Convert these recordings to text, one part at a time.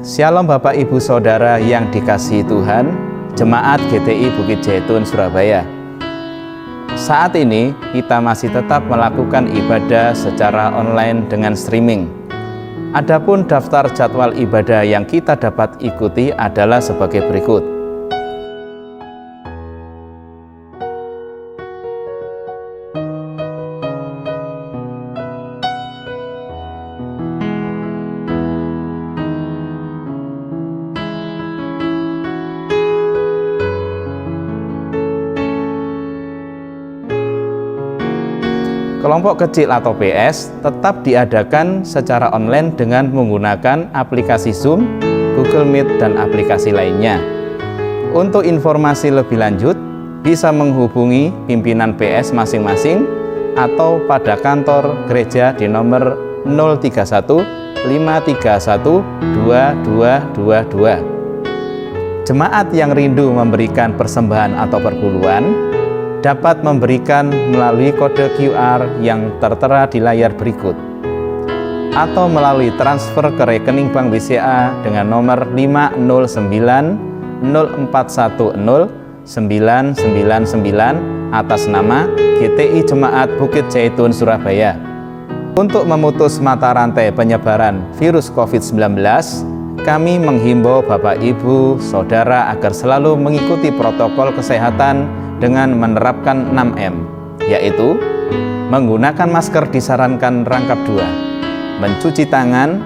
Shalom Bapak Ibu Saudara yang dikasihi Tuhan, Jemaat GTI Bukit Jaitun Surabaya. Saat ini kita masih tetap melakukan ibadah secara online dengan streaming. Adapun daftar jadwal ibadah yang kita dapat ikuti adalah sebagai berikut. Kelompok kecil atau PS tetap diadakan secara online dengan menggunakan aplikasi Zoom, Google Meet, dan aplikasi lainnya. Untuk informasi lebih lanjut, bisa menghubungi pimpinan PS masing-masing atau pada kantor gereja di nomor 031 531 2222. Jemaat yang rindu memberikan persembahan atau perpuluhan dapat memberikan melalui kode QR yang tertera di layar berikut atau melalui transfer ke rekening Bank BCA dengan nomor 50904109999 atas nama GTI Jemaat Bukit Jaitun Surabaya. Untuk memutus mata rantai penyebaran virus COVID-19, kami menghimbau Bapak Ibu Saudara agar selalu mengikuti protokol kesehatan dengan menerapkan 6M, yaitu menggunakan masker disarankan rangkap 2, mencuci tangan,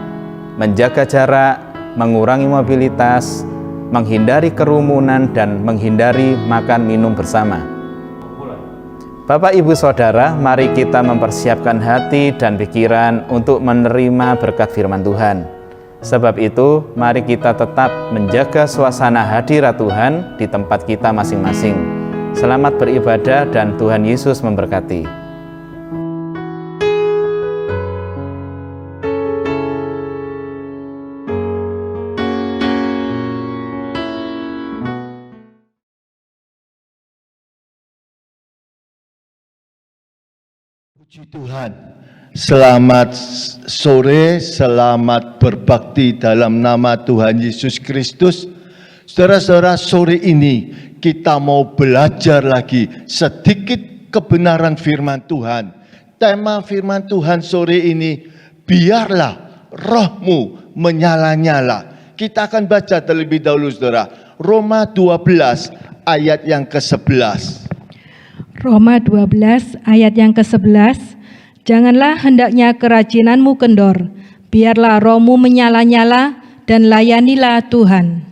menjaga jarak, mengurangi mobilitas, menghindari kerumunan, dan menghindari makan minum bersama. Bapak Ibu Saudara, mari kita mempersiapkan hati dan pikiran untuk menerima berkat firman Tuhan. Sebab itu, mari kita tetap menjaga suasana hadirat Tuhan di tempat kita masing-masing. Selamat beribadah dan Tuhan Yesus memberkati. Puji Tuhan. Selamat sore, selamat berbakti dalam nama Tuhan Yesus Kristus. Saudara-saudara, sore ini kita mau belajar lagi sedikit kebenaran firman Tuhan. Tema firman Tuhan sore ini, biarlah rohmu menyala-nyala. Kita akan baca terlebih dahulu, saudara. Roma 12 ayat yang ke-11. Roma 12 ayat yang ke-11. Janganlah hendaknya kerajinanmu kendor, biarlah rohmu menyala-nyala dan layanilah Tuhan.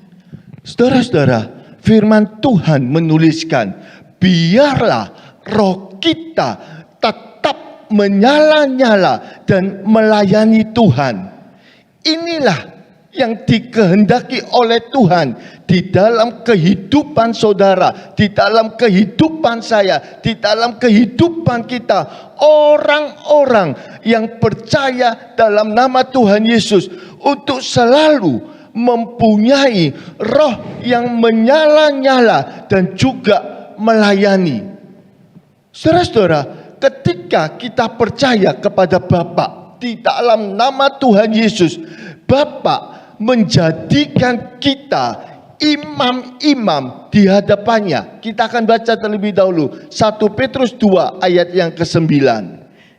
Saudara-saudara, firman Tuhan menuliskan, biarlah roh kita tetap menyala-nyala dan melayani Tuhan. Inilah yang dikehendaki oleh Tuhan di dalam kehidupan saudara, di dalam kehidupan saya, di dalam kehidupan kita. Orang-orang yang percaya dalam nama Tuhan Yesus untuk selalu mempunyai roh yang menyala-nyala dan juga melayani. Saudara-saudara, ketika kita percaya kepada Bapa di dalam nama Tuhan Yesus, Bapa menjadikan kita imam-imam di hadapannya. Kita akan baca terlebih dahulu 1 Petrus 2 ayat yang ke-9.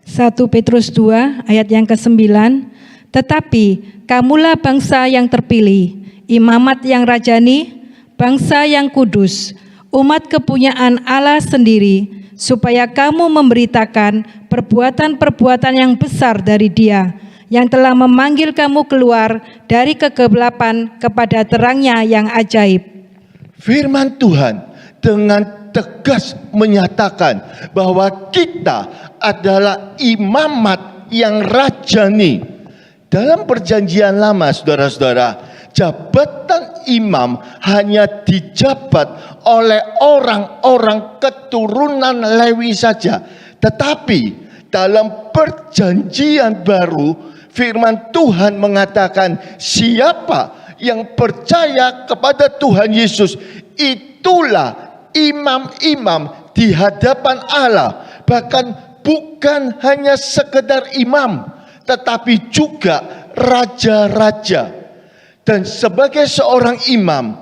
1 Petrus 2 ayat yang ke-9. Tetapi kamulah bangsa yang terpilih, imamat yang rajani, bangsa yang kudus, umat kepunyaan Allah sendiri, supaya kamu memberitakan perbuatan-perbuatan yang besar dari Dia, yang telah memanggil kamu keluar dari kegelapan kepada terangnya yang ajaib. Firman Tuhan dengan tegas menyatakan bahwa kita adalah imamat yang rajani. Dalam perjanjian lama, saudara-saudara, jabatan imam hanya dijabat oleh orang-orang keturunan Lewi saja. Tetapi dalam perjanjian baru, firman Tuhan mengatakan, siapa yang percaya kepada Tuhan Yesus, itulah imam-imam di hadapan Allah. Bahkan bukan hanya sekedar imam, tetapi juga raja-raja. Dan sebagai seorang imam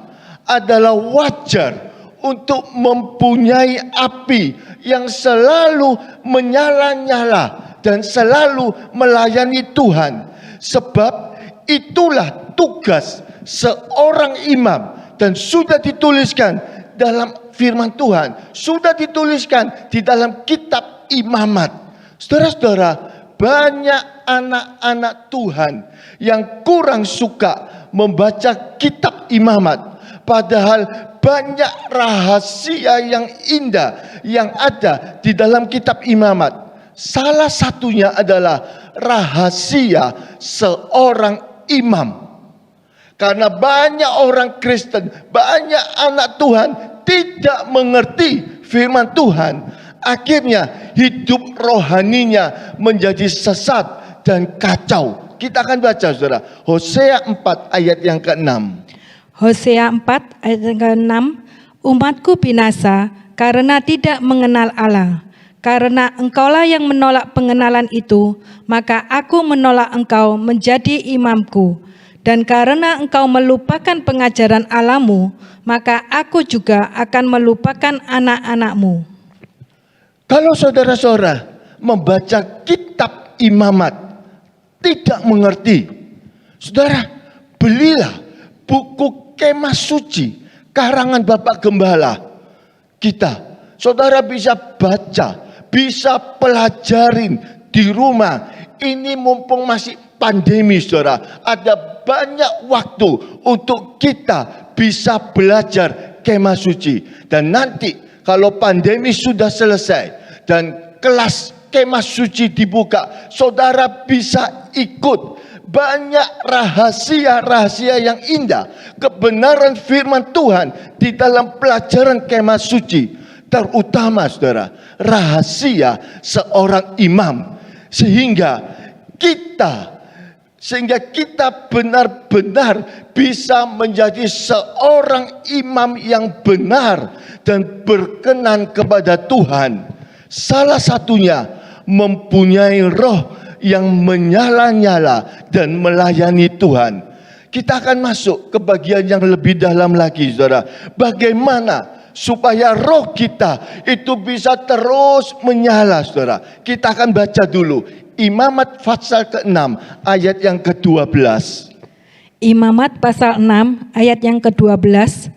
adalah wajar untuk mempunyai api yang selalu menyala-nyala dan selalu melayani Tuhan. Sebab itulah tugas seorang imam, dan sudah dituliskan dalam firman Tuhan, sudah dituliskan di dalam kitab imamat. Saudara-saudara, banyak anak-anak Tuhan yang kurang suka membaca kitab imamat, padahal banyak rahasia yang indah yang ada di dalam kitab imamat. Salah satunya adalah rahasia seorang imam. Karena banyak orang Kristen, banyak anak Tuhan tidak mengerti firman Tuhan. Akhirnya hidup rohaninya menjadi sesat dan kacau. Kita akan baca, saudara, Hosea 4 ayat yang ke-6. Hosea 4 ayat yang ke-6, umatku binasa karena tidak mengenal Allah. Karena engkaulah yang menolak pengenalan itu, maka aku menolak engkau menjadi imamku. Dan karena engkau melupakan pengajaran Allahmu, maka aku juga akan melupakan anak-anakmu. Kalau saudara-saudara membaca kitab imamat tidak mengerti, saudara, belilah buku Kemah Suci karangan Bapak Gembala kita. Saudara bisa baca, bisa pelajarin di rumah. Ini mumpung masih pandemi, saudara, ada banyak waktu untuk kita bisa belajar Kemah Suci. Dan nanti kalau pandemi sudah selesai dan kelas Kemah Suci dibuka, saudara bisa ikut banyak rahasia-rahasia yang indah, kebenaran firman Tuhan di dalam pelajaran Kemah Suci. Terutama, saudara, rahasia seorang imam, sehingga kita benar-benar bisa menjadi seorang imam yang benar dan berkenan kepada Tuhan. Salah satunya mempunyai roh yang menyala-nyala dan melayani Tuhan. Kita akan masuk ke bagian yang lebih dalam lagi, saudara. Bagaimana supaya roh kita itu bisa terus menyala, saudara. Kita akan baca dulu Imamat pasal ke-6 ayat yang ke-12. Imamat pasal 6 ayat yang ke-12.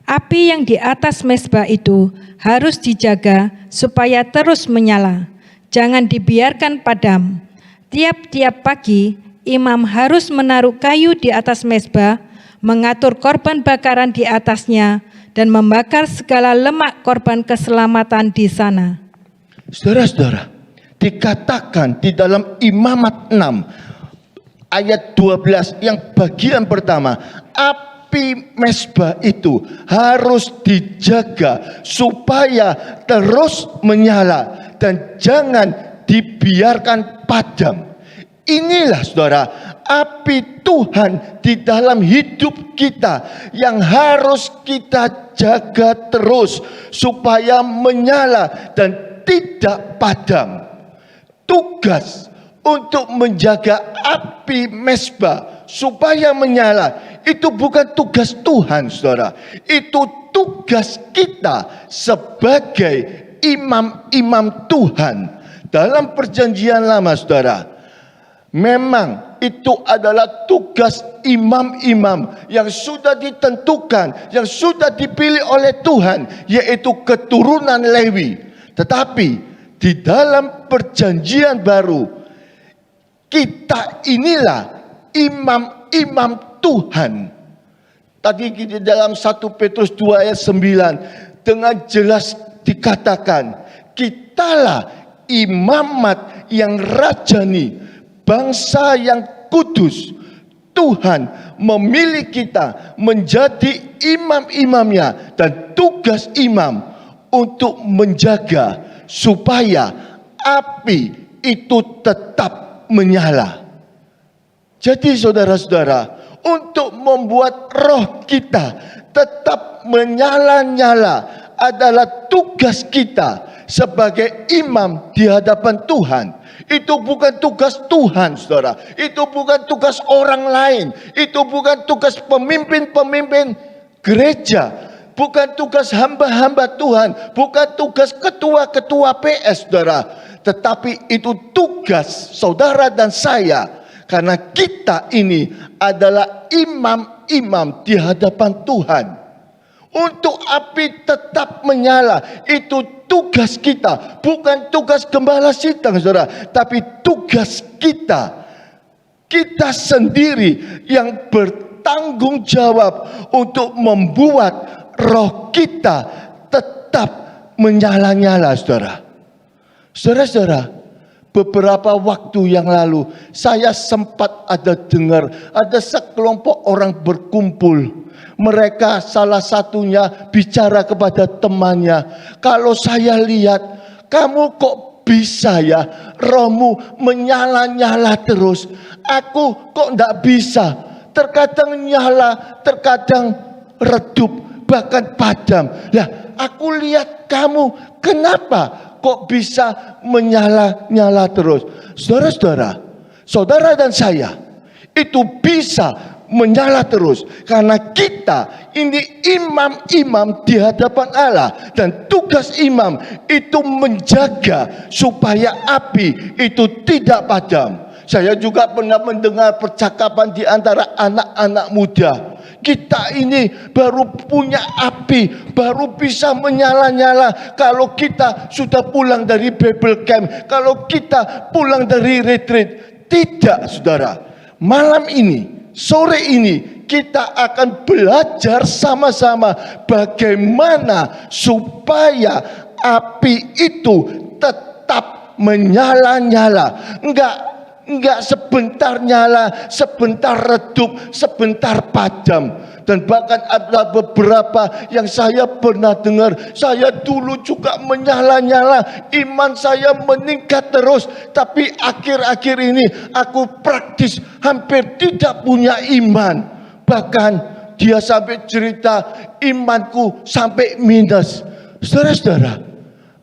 Api yang di atas mezbah itu harus dijaga supaya terus menyala. Jangan dibiarkan padam. Tiap-tiap pagi imam harus menaruh kayu di atas mezbah, mengatur korban bakaran di atasnya, dan membakar segala lemak korban keselamatan di sana. Saudara-saudara, dikatakan di dalam Imamat 6 ayat 12 yang bagian pertama, api mezbah itu harus dijaga supaya terus menyala dan jangan dibiarkan padam. Inilah, saudara, api Tuhan di dalam hidup kita yang harus kita jaga terus supaya menyala dan tidak padam. Tugas untuk menjaga api mezbah supaya menyala itu bukan tugas Tuhan, saudara. Itu tugas kita sebagai imam-imam Tuhan. Dalam perjanjian lama, saudara, memang itu adalah tugas imam-imam yang sudah ditentukan, yang sudah dipilih oleh Tuhan, yaitu keturunan Lewi. Tetapi di dalam perjanjian baru, kita inilah imam-imam Tuhan. Tadi di dalam 1 Petrus 2 ayat 9 dengan jelas dikatakan, kitalah imamat yang rajani, bangsa yang kudus. Tuhan memilih kita menjadi imam-imamnya, dan tugas imam untuk menjaga supaya api itu tetap menyala. Jadi saudara-saudara, untuk membuat roh kita tetap menyala-nyala adalah tugas kita sebagai imam di hadapan Tuhan. Itu bukan tugas Tuhan, saudara. Itu bukan tugas orang lain. Itu bukan tugas pemimpin-pemimpin gereja. Bukan tugas hamba-hamba Tuhan. Bukan tugas ketua-ketua PS, saudara. Tetapi itu tugas saudara dan saya. Karena kita ini adalah imam-imam di hadapan Tuhan. Untuk api tetap menyala, itu tugas kita, bukan tugas gembala sidang, saudara, tapi tugas kita. Kita sendiri yang bertanggung jawab untuk membuat roh kita tetap menyala-nyala, saudara. Saudara-saudara, beberapa waktu yang lalu saya sempat dengar ada sekelompok orang berkumpul. Mereka salah satunya bicara kepada temannya, kalau saya lihat kamu kok bisa ya rohmu menyala-nyala terus. Aku kok enggak bisa. Terkadang nyala, terkadang redup, bahkan padam. Lah, aku lihat kamu kenapa kok bisa menyala-nyala terus. Saudara-saudara, saudara dan saya itu bisa menyala terus karena kita ini imam-imam di hadapan Allah, dan tugas imam itu menjaga supaya api itu tidak padam. Saya juga pernah mendengar percakapan di antara anak-anak muda. Kita ini baru punya api, baru bisa menyala-nyala kalau kita sudah pulang dari Bible Camp, kalau kita pulang dari retreat. Tidak, saudara. Malam ini, sore ini, kita akan belajar sama-sama bagaimana supaya api itu tetap menyala-nyala. Enggak sebentar nyala, sebentar redup, sebentar padam. Dan bahkan ada beberapa yang saya pernah dengar, saya dulu juga menyala-nyala, iman saya meningkat terus, tapi akhir-akhir ini aku praktis hampir tidak punya iman. Bahkan dia sampai cerita, imanku sampai minus. Saudara-saudara,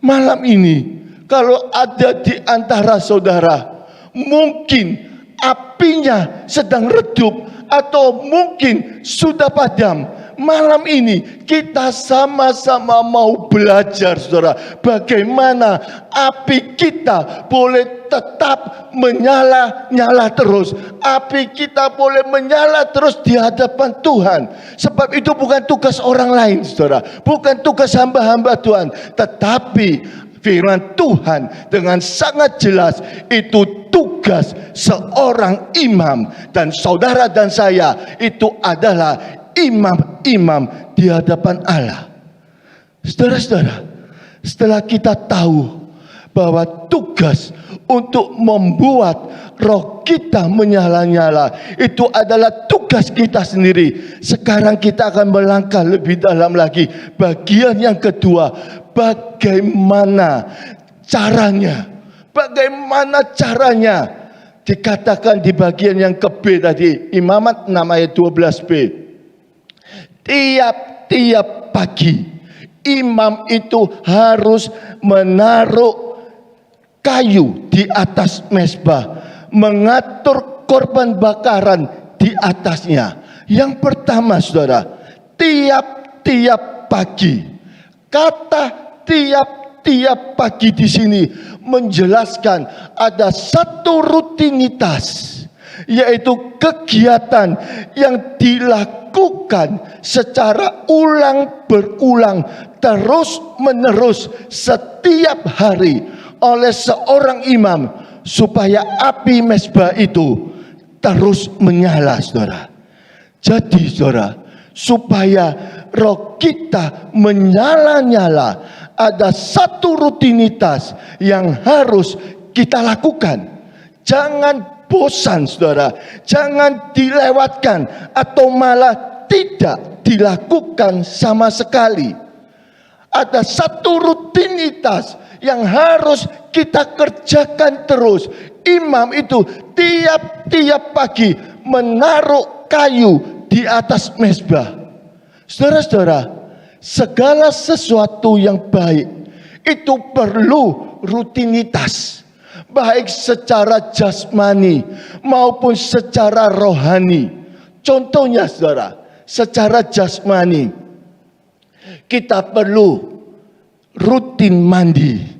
malam ini kalau ada di antara saudara mungkin apinya sedang redup atau mungkin sudah padam, malam ini kita sama-sama mau belajar, saudara, bagaimana api kita boleh tetap menyala-nyala terus. Api kita boleh menyala terus di hadapan Tuhan. Sebab itu bukan tugas orang lain, saudara, bukan tugas hamba-hamba Tuhan, tetapi firman Tuhan dengan sangat jelas itu tugas seorang imam, dan saudara dan saya itu adalah imam-imam di hadapan Allah. Saudara-saudara, setelah kita tahu bahwa tugas untuk membuat roh kita menyala-nyala itu adalah tugas kita sendiri, sekarang kita akan melangkah lebih dalam lagi. Bagian yang kedua, bagaimana caranya? Bagaimana caranya? Dikatakan di bagian yang ke-B tadi, Imamat 6 ayat 12b. Tiap-tiap pagi imam itu harus menaruh kayu di atas mezbah, mengatur korban bakaran di atasnya. Yang pertama, saudara, tiap-tiap pagi. Kata tiap-tiap pagi di sini menjelaskan ada satu rutinitas, yaitu kegiatan yang dilakukan secara berulang terus menerus setiap hari oleh seorang imam supaya api mezbah itu terus menyala, saudara. Jadi, saudara, supaya roh kita menyala-nyala, ada satu rutinitas yang harus kita lakukan. Jangan bosan, saudara. Jangan dilewatkan atau malah tidak dilakukan sama sekali. Ada satu rutinitas yang harus kita kerjakan terus. Imam itu tiap-tiap pagi menaruh kayu di atas mezbah. Saudara-saudara, segala sesuatu yang baik itu perlu rutinitas, baik secara jasmani maupun secara rohani. Contohnya saudara, secara jasmani kita perlu rutin mandi.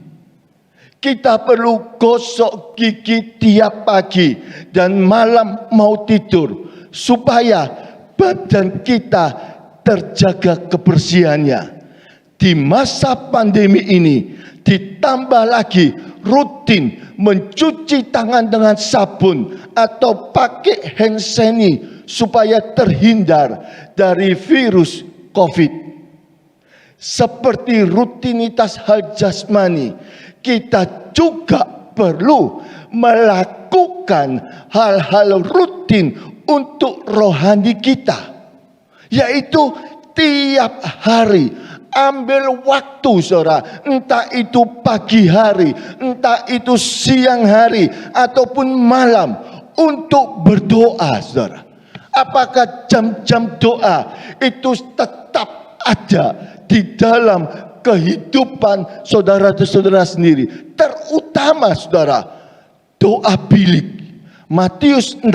Kita perlu gosok gigi tiap pagi dan malam mau tidur, supaya badan kita terjaga kebersihannya. Di masa pandemi ini ditambah lagi rutin mencuci tangan dengan sabun atau pakai hand sanitizer supaya terhindar dari virus COVID. Seperti rutinitas hal jasmani, kita juga perlu melakukan hal-hal rutin untuk rohani kita, yaitu tiap hari ambil waktu saudara, entah itu pagi hari, entah itu siang hari ataupun malam, untuk berdoa saudara. Apakah jam-jam doa itu tetap ada di dalam kehidupan saudara-saudara sendiri? Terutama saudara, doa bilik Matius 6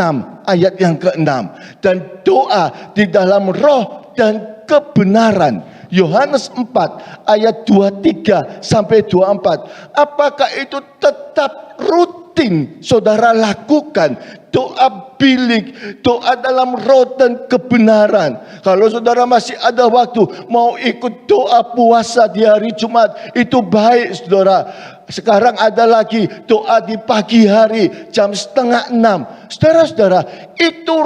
ayat yang ke-6, dan doa di dalam roh dan kebenaran Yohanes 4 ayat 23 sampai 24. Apakah itu tetap rutin saudara lakukan? Doa bilik, doa dalam roh dan kebenaran. Kalau saudara masih ada waktu mau ikut doa puasa di hari Jumat, itu baik saudara. Sekarang ada lagi doa di pagi hari jam 5:30. Saudara-saudara, itu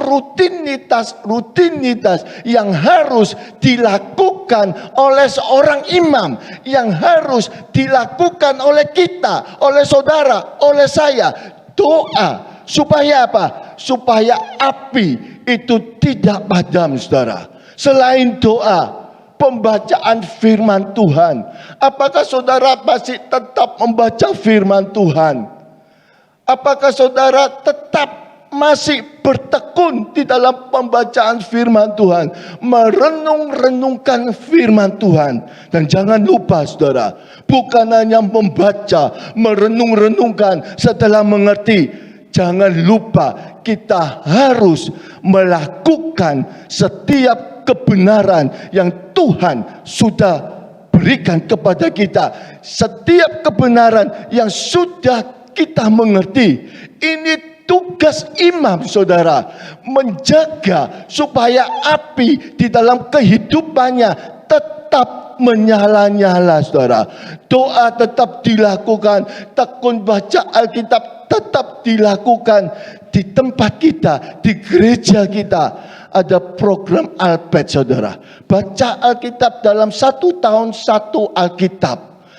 rutinitas yang harus dilakukan oleh seorang imam, yang harus dilakukan oleh kita, oleh saudara, oleh saya. Doa supaya apa? Supaya api itu tidak padam saudara. Selain doa, pembacaan firman Tuhan. Apakah saudara masih tetap membaca firman Tuhan? Apakah saudara tetap masih bertekun di dalam pembacaan firman Tuhan, merenung-renungkan firman Tuhan? Dan jangan lupa saudara, bukan hanya membaca, merenung-renungkan setelah mengerti. Jangan lupa kita harus melakukan setiap kebenaran yang Tuhan sudah berikan kepada kita. Setiap kebenaran yang sudah kita mengerti. Ini tugas imam saudara, menjaga supaya api di dalam kehidupannya tetap menyala-nyala saudara. Doa tetap dilakukan, tekun baca Alkitab tetap dilakukan di tempat kita, di gereja kita. Ada program Alpet saudara, baca Alkitab dalam 1 tahun 1 Alkitab.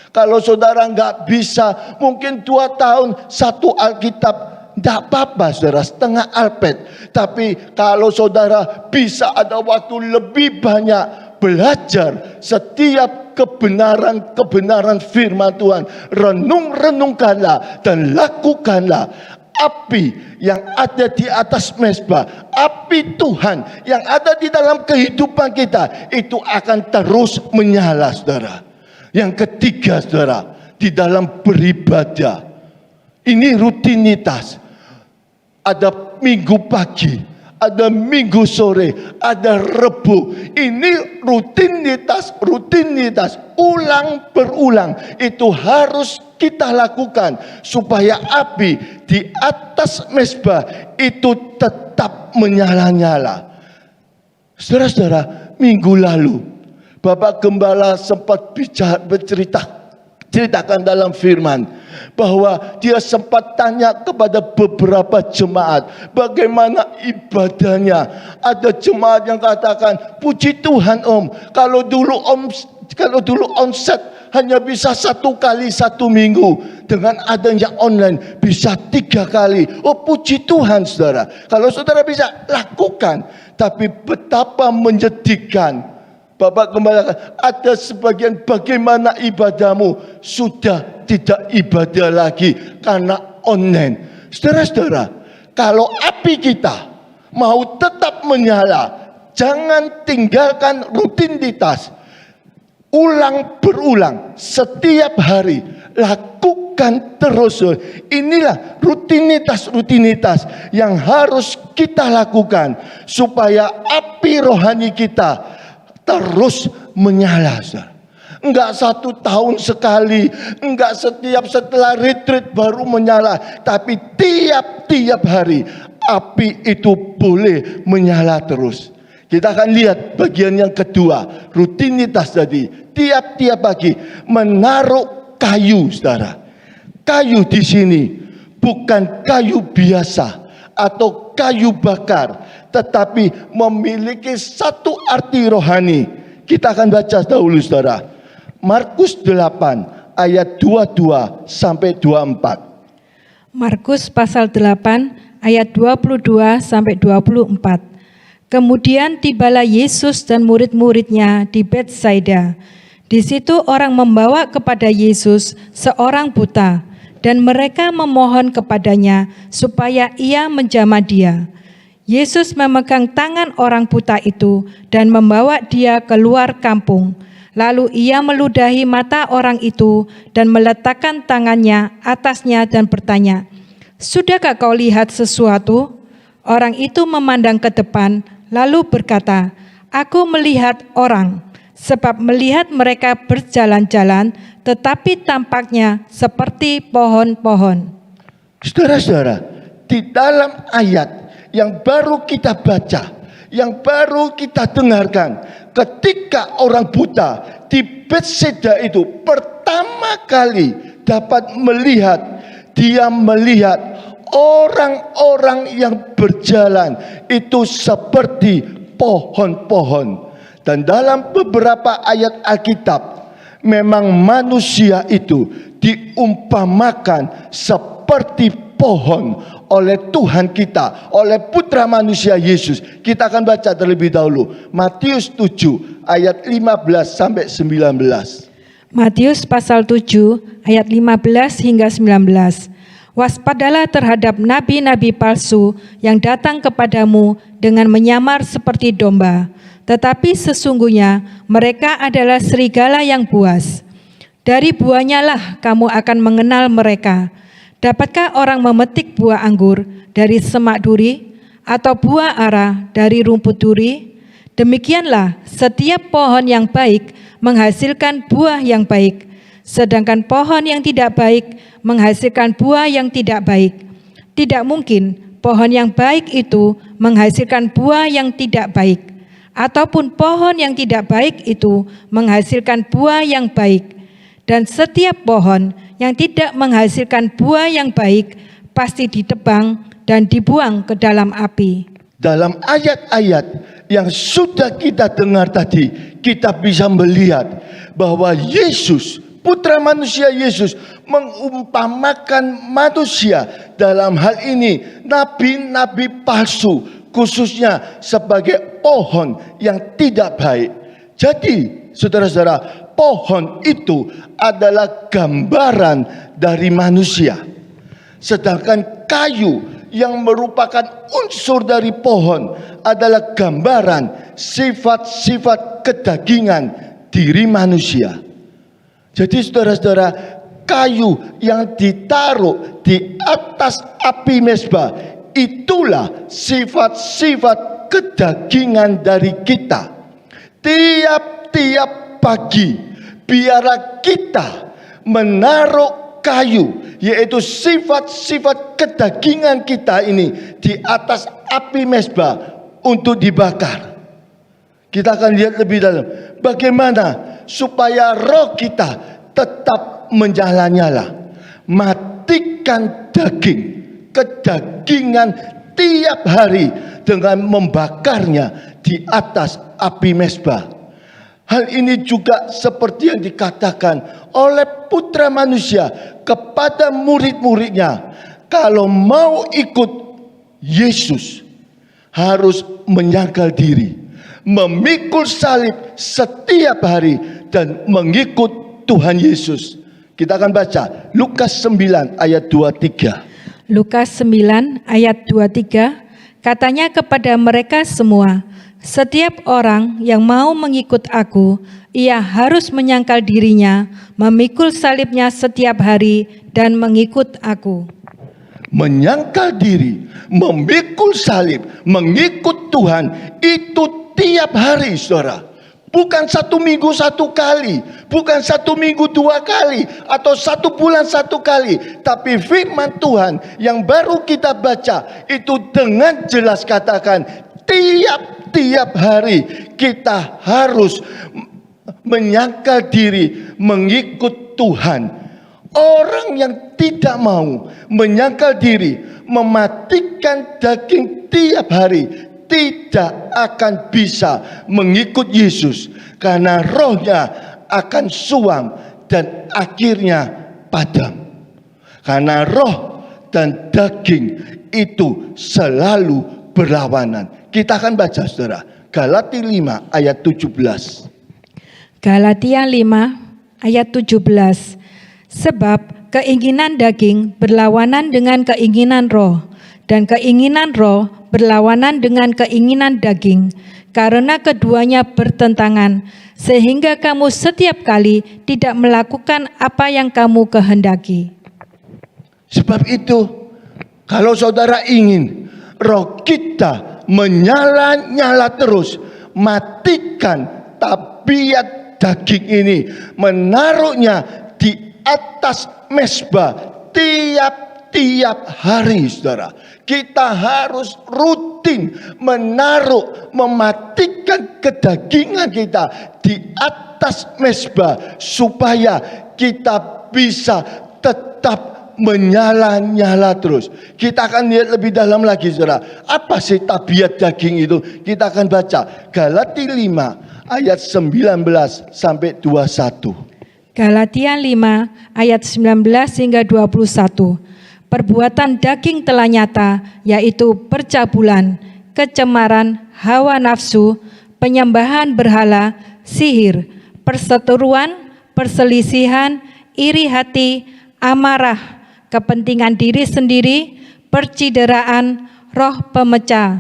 Kalau saudara nggak bisa, mungkin 2 tahun 1 Alkitab, tidak apa-apa saudara, setengah Alpet. Tapi kalau saudara bisa ada waktu lebih banyak belajar setiap kebenaran firman Tuhan, renungkanlah dan lakukanlah. Api yang ada di atas mezbah, api Tuhan yang ada di dalam kehidupan kita, itu akan terus menyala saudara. Yang ketiga saudara, di dalam beribadah, ini rutinitas. Ada minggu pagi, ada minggu sore, ada Rebu. Ini rutinitas ulang berulang. Itu harus kita lakukan supaya api di atas mezbah itu tetap menyala-nyala. Saudara-saudara, minggu lalu Bapak Gembala sempat ceritakan dalam firman bahwa dia sempat tanya kepada beberapa jemaat bagaimana ibadahnya. Ada jemaat yang katakan, puji Tuhan om, kalau dulu onset hanya bisa 1 kali 1 minggu, dengan adanya online bisa 3 kali. Oh puji Tuhan saudara, kalau saudara bisa lakukan. Tapi betapa menyedihkan, Bapak Gembala, ada sebagian bagaimana ibadahmu sudah tidak ibadah lagi karena online. Saudara-saudara, kalau api kita mau tetap menyala, jangan tinggalkan rutinitas. ulang berulang setiap hari, lakukan terus. Inilah rutinitas yang harus kita lakukan supaya api rohani kita terus menyala. Enggak 1 tahun sekali, enggak setiap setelah retreat baru menyala, tapi tiap-tiap hari api itu boleh menyala terus. Kita akan lihat bagian yang kedua, rutinitas tadi. Tiap-tiap pagi menaruh kayu, saudara. Kayu di sini bukan kayu biasa atau kayu bakar, tetapi memiliki satu arti rohani. Kita akan baca dahulu, saudara. Markus 8 ayat 22 sampai 24. Markus pasal 8 ayat 22 sampai 24. Kemudian tibalah Yesus dan murid-muridnya di Betsaida. Di situ orang membawa kepada Yesus seorang buta, dan mereka memohon kepadanya supaya ia menjamah dia. Yesus memegang tangan orang buta itu dan membawa dia keluar kampung. Lalu ia meludahi mata orang itu dan meletakkan tangannya atasnya dan bertanya, "Sudahkah kau lihat sesuatu?" Orang itu memandang ke depan, lalu berkata, "Aku melihat orang, sebab melihat mereka berjalan-jalan, tetapi tampaknya seperti pohon-pohon." Saudara-saudara, di dalam ayat yang baru kita baca, yang baru kita dengarkan, ketika orang buta di Betsaida itu pertama kali dapat melihat, dia melihat orang-orang yang berjalan itu seperti pohon-pohon. Dan dalam beberapa ayat Alkitab, memang manusia itu diumpamakan seperti pohon oleh Tuhan kita, oleh putra manusia Yesus. Kita akan baca terlebih dahulu Matius 7 ayat 15 sampai 19. Matius pasal 7 ayat 15 hingga 19. Waspadalah terhadap nabi-nabi palsu yang datang kepadamu dengan menyamar seperti domba, tetapi sesungguhnya mereka adalah serigala yang buas. Dari buahnya lah kamu akan mengenal mereka. Dapatkah orang memetik buah anggur dari semak duri, atau buah ara dari rumput duri? Demikianlah setiap pohon yang baik menghasilkan buah yang baik, sedangkan pohon yang tidak baik menghasilkan buah yang tidak baik. Tidak mungkin pohon yang baik itu menghasilkan buah yang tidak baik, ataupun pohon yang tidak baik itu menghasilkan buah yang baik. Dan setiap pohon yang tidak menghasilkan buah yang baik pasti ditebang dan dibuang ke dalam api. Dalam ayat-ayat yang sudah kita dengar tadi, kita bisa melihat bahwa Yesus, putra manusia Yesus, mengumpamakan manusia, dalam hal ini nabi-nabi palsu, khususnya sebagai pohon yang tidak baik. Jadi, saudara-saudara, pohon itu adalah gambaran dari manusia. Sedangkan kayu yang merupakan unsur dari pohon adalah gambaran sifat-sifat kedagingan diri manusia. Jadi saudara-saudara, kayu yang ditaruh di atas api mezbah, itulah sifat-sifat kedagingan dari kita. Tiap-tiap pagi, biarlah kita menaruh kayu, yaitu sifat-sifat kedagingan kita ini di atas api mezbah untuk dibakar. Kita akan lihat lebih dalam bagaimana supaya roh kita tetap menyala-nyala. Matikan daging, kedagingan tiap hari dengan membakarnya di atas api mezbah. Hal ini juga seperti yang dikatakan oleh putra manusia kepada murid-muridnya. Kalau mau ikut Yesus, harus menyangkal diri, memikul salib setiap hari, dan mengikut Tuhan Yesus. Kita akan baca Lukas 9 ayat 23. Lukas 9 ayat 23, katanya kepada mereka semua, Setiap orang yang mau mengikut aku, ia harus menyangkal dirinya, memikul salibnya setiap hari, dan mengikut aku. Menyangkal diri, memikul salib, mengikut Tuhan, itu tiap hari, saudara. Bukan 1 minggu 1 kali, bukan 1 minggu 2 kali, atau 1 bulan 1 kali. Tapi firman Tuhan yang baru kita baca, itu dengan jelas katakan, tiap hari kita harus menyangkal diri, mengikut Tuhan. Orang yang tidak mau menyangkal diri, mematikan daging tiap hari, tidak akan bisa mengikut Yesus, karena rohnya akan suam dan akhirnya padam. Karena roh dan daging itu selalu berlawanan. Kita akan baca, saudara, Galatia 5 ayat 17. Galatia 5 ayat 17. Sebab keinginan daging berlawanan dengan keinginan roh, dan keinginan roh berlawanan dengan keinginan daging, karena keduanya bertentangan, sehingga kamu setiap kali tidak melakukan apa yang kamu kehendaki. Sebab itu, kalau saudara ingin roh kita menyala-nyala terus, matikan tabiat daging ini, menaruhnya di atas mezbah tiap hari, saudara. Kita harus rutin menaruh, mematikan kedagingan kita di atas mezbah, supaya kita bisa tetap menyala-nyala terus. Kita akan lihat lebih dalam lagi, saudara. Apa sih tabiat daging itu? Kita akan baca Galatia 5 ayat 19 sampai 21. Galatia 5 ayat 19 hingga 21. Perbuatan daging telah nyata, yaitu percabulan, kecemaran, hawa nafsu, penyembahan berhala, sihir, perseteruan, perselisihan, iri hati, amarah, kepentingan diri sendiri, percideraan, roh pemecah,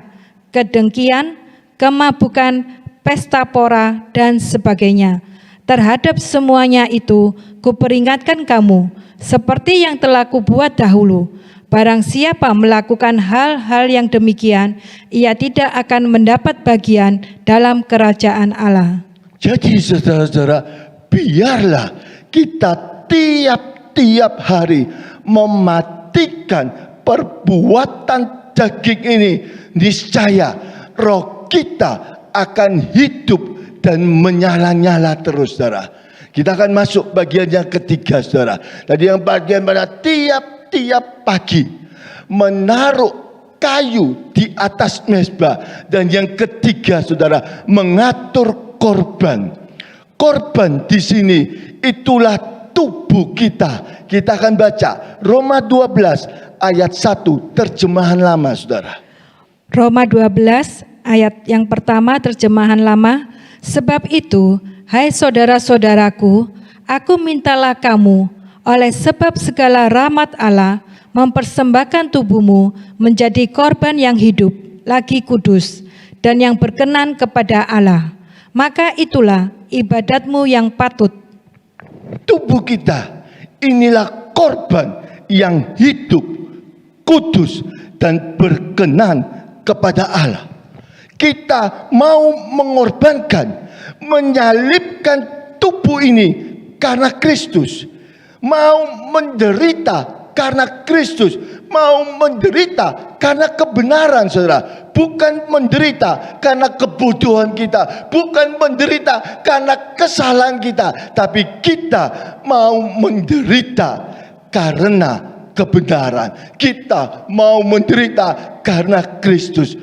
kedengkian, kemabukan, pesta pora, dan sebagainya. Terhadap semuanya itu, kuperingatkan kamu, seperti yang telah kubuat dahulu. Barang siapa melakukan hal-hal yang demikian, ia tidak akan mendapat bagian dalam kerajaan Allah. Jadi saudara-saudara, biarlah kita tiap hari mematikan perbuatan daging ini. Niscaya roh kita akan hidup dan menyala-nyala terus, saudara. Kita akan masuk bagian yang ketiga, saudara. Tadi yang bagian pada tiap pagi menaruh kayu di atas mezbah. Dan yang ketiga, saudara, mengatur korban. Korban di sini itulah tubuh kita. Kita akan baca Roma 12 ayat 1 terjemahan lama, saudara. Roma 12 ayat yang pertama terjemahan lama. Sebab itu, hai saudara-saudaraku, aku mintalah kamu oleh sebab segala rahmat Allah mempersembahkan tubuhmu menjadi korban yang hidup, lagi kudus, dan yang berkenan kepada Allah. Maka itulah ibadatmu yang patut. Tubuh kita inilah korban yang hidup, kudus, dan berkenan kepada Allah. Kita mau mengorbankan, menyalibkan tubuh ini karena Kristus. Mau menderita karena Kristus. Mau menderita karena kebenaran, saudara. Bukan menderita karena kebodohan kita. Bukan menderita karena kesalahan kita. Tapi kita mau menderita karena kebenaran. Kita mau menderita karena Kristus.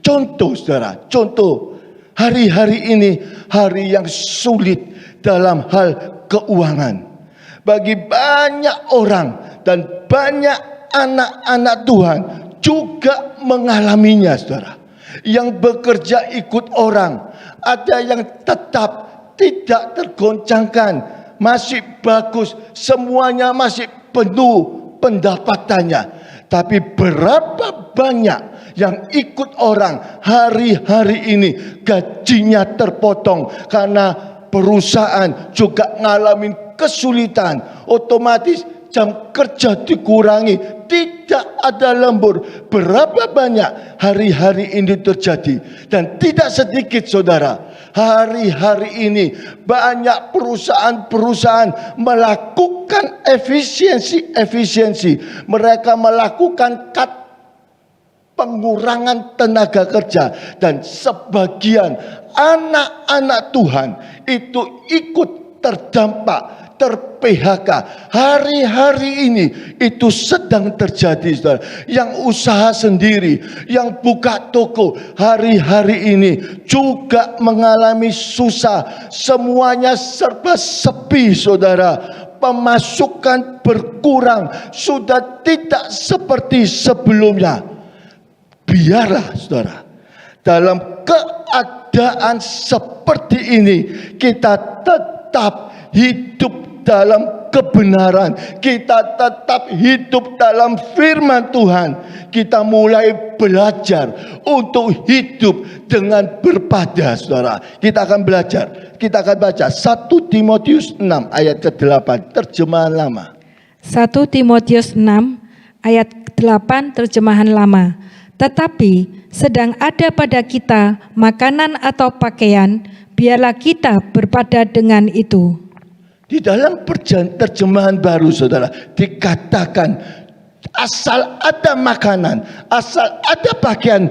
Contoh, saudara, contoh. Hari-hari ini hari yang sulit dalam hal keuangan. Bagi banyak orang dan banyak anak-anak Tuhan juga mengalaminya, saudara. Yang bekerja ikut orang, ada yang tetap tidak tergoncangkan, masih bagus, semuanya masih penuh pendapatannya. Tapi berapa banyak yang ikut orang hari-hari ini gajinya terpotong karena perusahaan juga ngalamin kesulitan, otomatis jam kerja dikurangi, tidak ada lembur. Berapa banyak hari-hari ini terjadi, dan tidak sedikit saudara, hari-hari ini banyak perusahaan-perusahaan melakukan efisiensi. Mereka melakukan pengurangan tenaga kerja, dan sebagian anak-anak Tuhan itu ikut terdampak, ter-PHK. Hari-hari ini itu sedang terjadi, saudara. Yang usaha sendiri, yang buka toko, hari-hari ini juga mengalami susah. Semuanya serba sepi, saudara. Pemasukan berkurang, sudah tidak seperti sebelumnya. Biarlah, saudara, dalam keadaan seperti ini kita tetap hidup dalam kebenaran, kita tetap hidup dalam firman Tuhan. Kita mulai belajar untuk hidup dengan berpada, saudara. Kita akan belajar, kita akan baca 1 Timotius 6 ayat ke-8 terjemahan lama. 1 Timotius 6 ayat 8 terjemahan lama. Tetapi sedang ada pada kita makanan atau pakaian, biarlah kita berpada dengan itu. Di dalam terjemahan baru, saudara, dikatakan asal ada makanan, asal ada pakaian,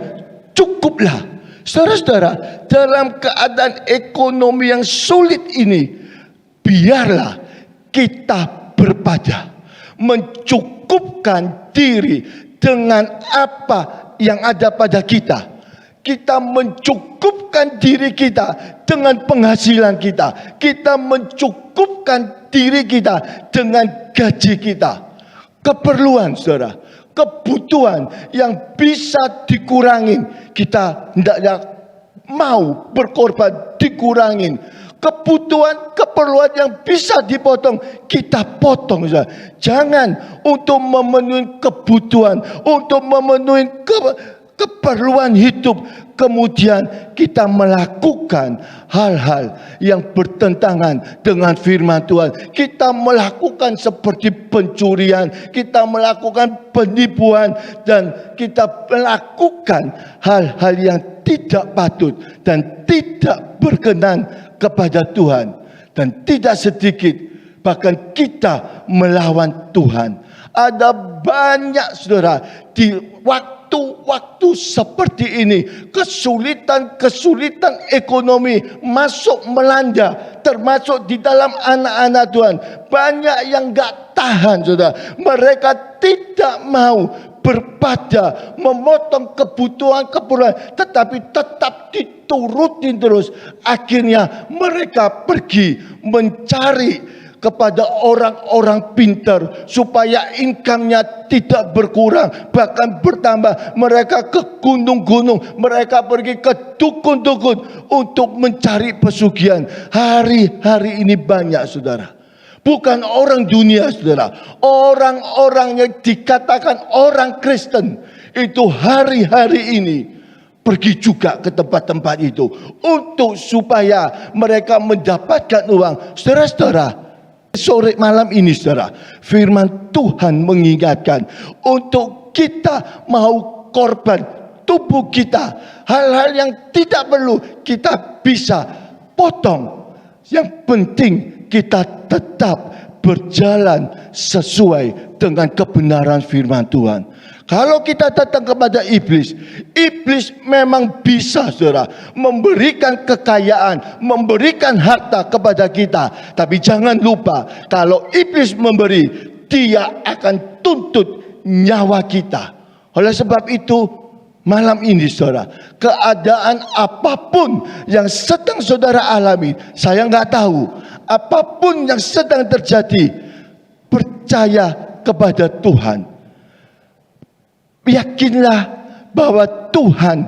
cukuplah. Saudara-saudara, dalam keadaan ekonomi yang sulit ini, biarlah kita berpada, mencukupkan diri dengan apa yang ada pada kita. Kita mencukupkan diri kita dengan penghasilan kita. Kita mencukupkan diri kita dengan gaji kita. Keperluan, saudara, kebutuhan yang bisa dikurangin, kita hendaknya mau berkorban dikurangin. Keperluan yang bisa dipotong, kita potong, saudara. Jangan untuk memenuhi kebutuhan, untuk memenuhi keperluan hidup, kemudian kita melakukan hal-hal yang bertentangan dengan firman Tuhan. Kita melakukan seperti pencurian, kita melakukan penipuan, dan kita melakukan hal-hal yang tidak patut dan tidak berkenan kepada Tuhan. Dan tidak sedikit bahkan kita melawan Tuhan. Ada banyak, saudara, di waktu seperti ini kesulitan ekonomi masuk melanda, termasuk di dalam anak-anak Tuhan. Banyak yang gak tahan, saudara. Mereka tidak mau berpada, memotong kebutuhan, tetapi tetap diturutin terus. Akhirnya mereka pergi mencari kepada orang-orang pintar supaya income-nya tidak berkurang, bahkan bertambah. Mereka ke gunung-gunung, mereka pergi ke dukun-dukun untuk mencari pesugihan. Hari-hari ini banyak, saudara. Bukan orang dunia, saudara. Orang-orang yang dikatakan orang Kristen itu hari-hari ini pergi juga ke tempat-tempat itu untuk supaya mereka mendapatkan uang. Saudara-saudara, sore malam ini, saudara, firman Tuhan mengingatkan untuk kita mau korban tubuh kita. Hal-hal yang tidak perlu kita bisa potong. Yang penting kita tetap berjalan sesuai dengan kebenaran firman Tuhan. Kalau kita datang kepada iblis memang bisa, saudara, memberikan kekayaan, memberikan harta kepada kita. Tapi jangan lupa, kalau iblis memberi, dia akan tuntut nyawa kita. Oleh sebab itu, malam ini, saudara, keadaan apapun yang sedang saudara alami, saya nggak tahu, apapun yang sedang terjadi, percaya kepada Tuhan. Yakinlah bahwa Tuhan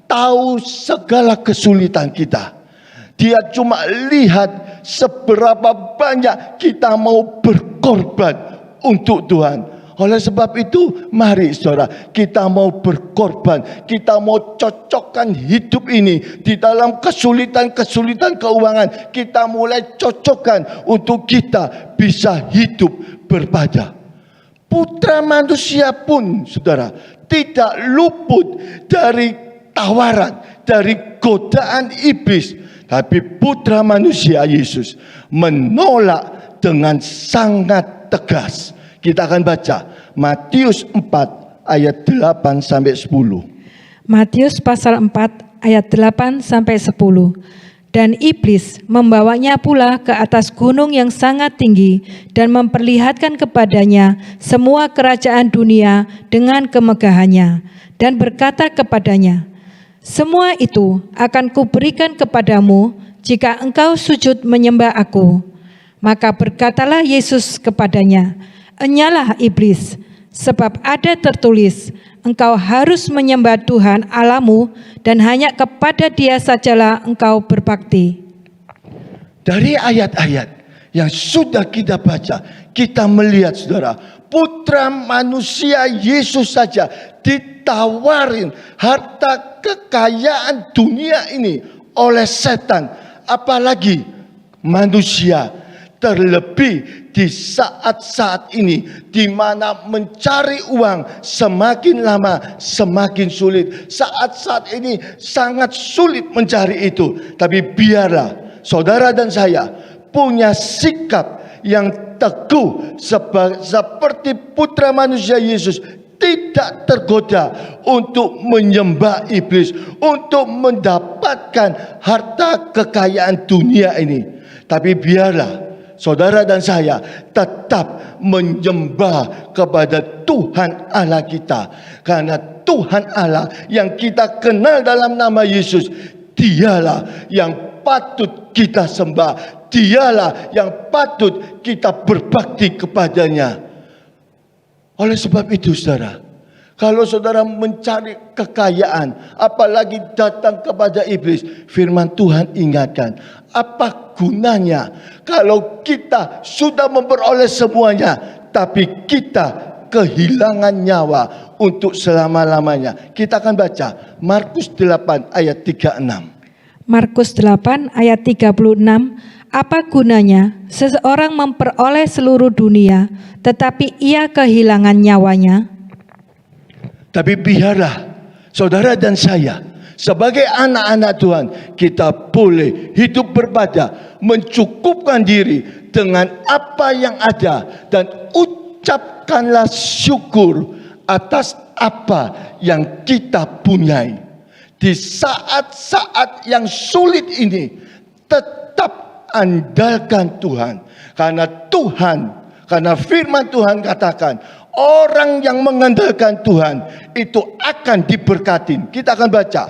tahu segala kesulitan kita. Dia cuma lihat seberapa banyak kita mau berkorban untuk Tuhan. Oleh sebab itu, mari saudara, kita mau berkorban, kita mau cocokkan hidup ini di dalam kesulitan-kesulitan keuangan. Kita mulai cocokkan untuk kita bisa hidup berpada. Putra manusia pun, saudara, tidak luput dari tawaran, dari godaan iblis. Tapi putra manusia Yesus menolak dengan sangat tegas. Kita akan baca Matius 4 ayat 8 sampai 10. Matius pasal 4 ayat 8 sampai 10. Dan iblis membawanya pula ke atas gunung yang sangat tinggi dan memperlihatkan kepadanya semua kerajaan dunia dengan kemegahannya dan berkata kepadanya, semua itu akan kuberikan kepadamu jika engkau sujud menyembah aku. Maka berkatalah Yesus kepadanya, enyalah iblis, sebab ada tertulis, engkau harus menyembah Tuhan Allahmu dan hanya kepada Dia sajalah engkau berbakti. Dari ayat-ayat yang sudah kita baca, kita melihat saudara, putra manusia Yesus saja ditawarin harta kekayaan dunia ini oleh setan, apalagi manusia. Terlebih di saat-saat ini di mana mencari uang semakin lama semakin sulit. Saat-saat ini sangat sulit mencari itu. Tapi biarlah saudara dan saya punya sikap yang teguh seperti putra manusia Yesus, tidak tergoda untuk menyembah iblis, untuk mendapatkan harta kekayaan dunia ini. Tapi biarlah saudara dan saya tetap menyembah kepada Tuhan Allah kita. Karena Tuhan Allah yang kita kenal dalam nama Yesus, Dialah yang patut kita sembah. Dialah yang patut kita berbakti kepadanya. Oleh sebab itu saudara, kalau saudara mencari kekayaan, apalagi datang kepada iblis, firman Tuhan ingatkan, apa gunanya kalau kita sudah memperoleh semuanya, tapi kita kehilangan nyawa untuk selama-lamanya. Kita akan baca Markus 8 ayat 36. Markus 8 ayat 36. Apa gunanya seseorang memperoleh seluruh dunia, tetapi ia kehilangan nyawanya? Tapi biarlah saudara dan saya sebagai anak-anak Tuhan, kita boleh hidup berpada, mencukupkan diri dengan apa yang ada, dan ucapkanlah syukur atas apa yang kita punyai. Di saat-saat yang sulit ini, tetap andalkan Tuhan. Karena firman Tuhan katakan, orang yang mengandalkan Tuhan itu akan diberkati. Kita akan baca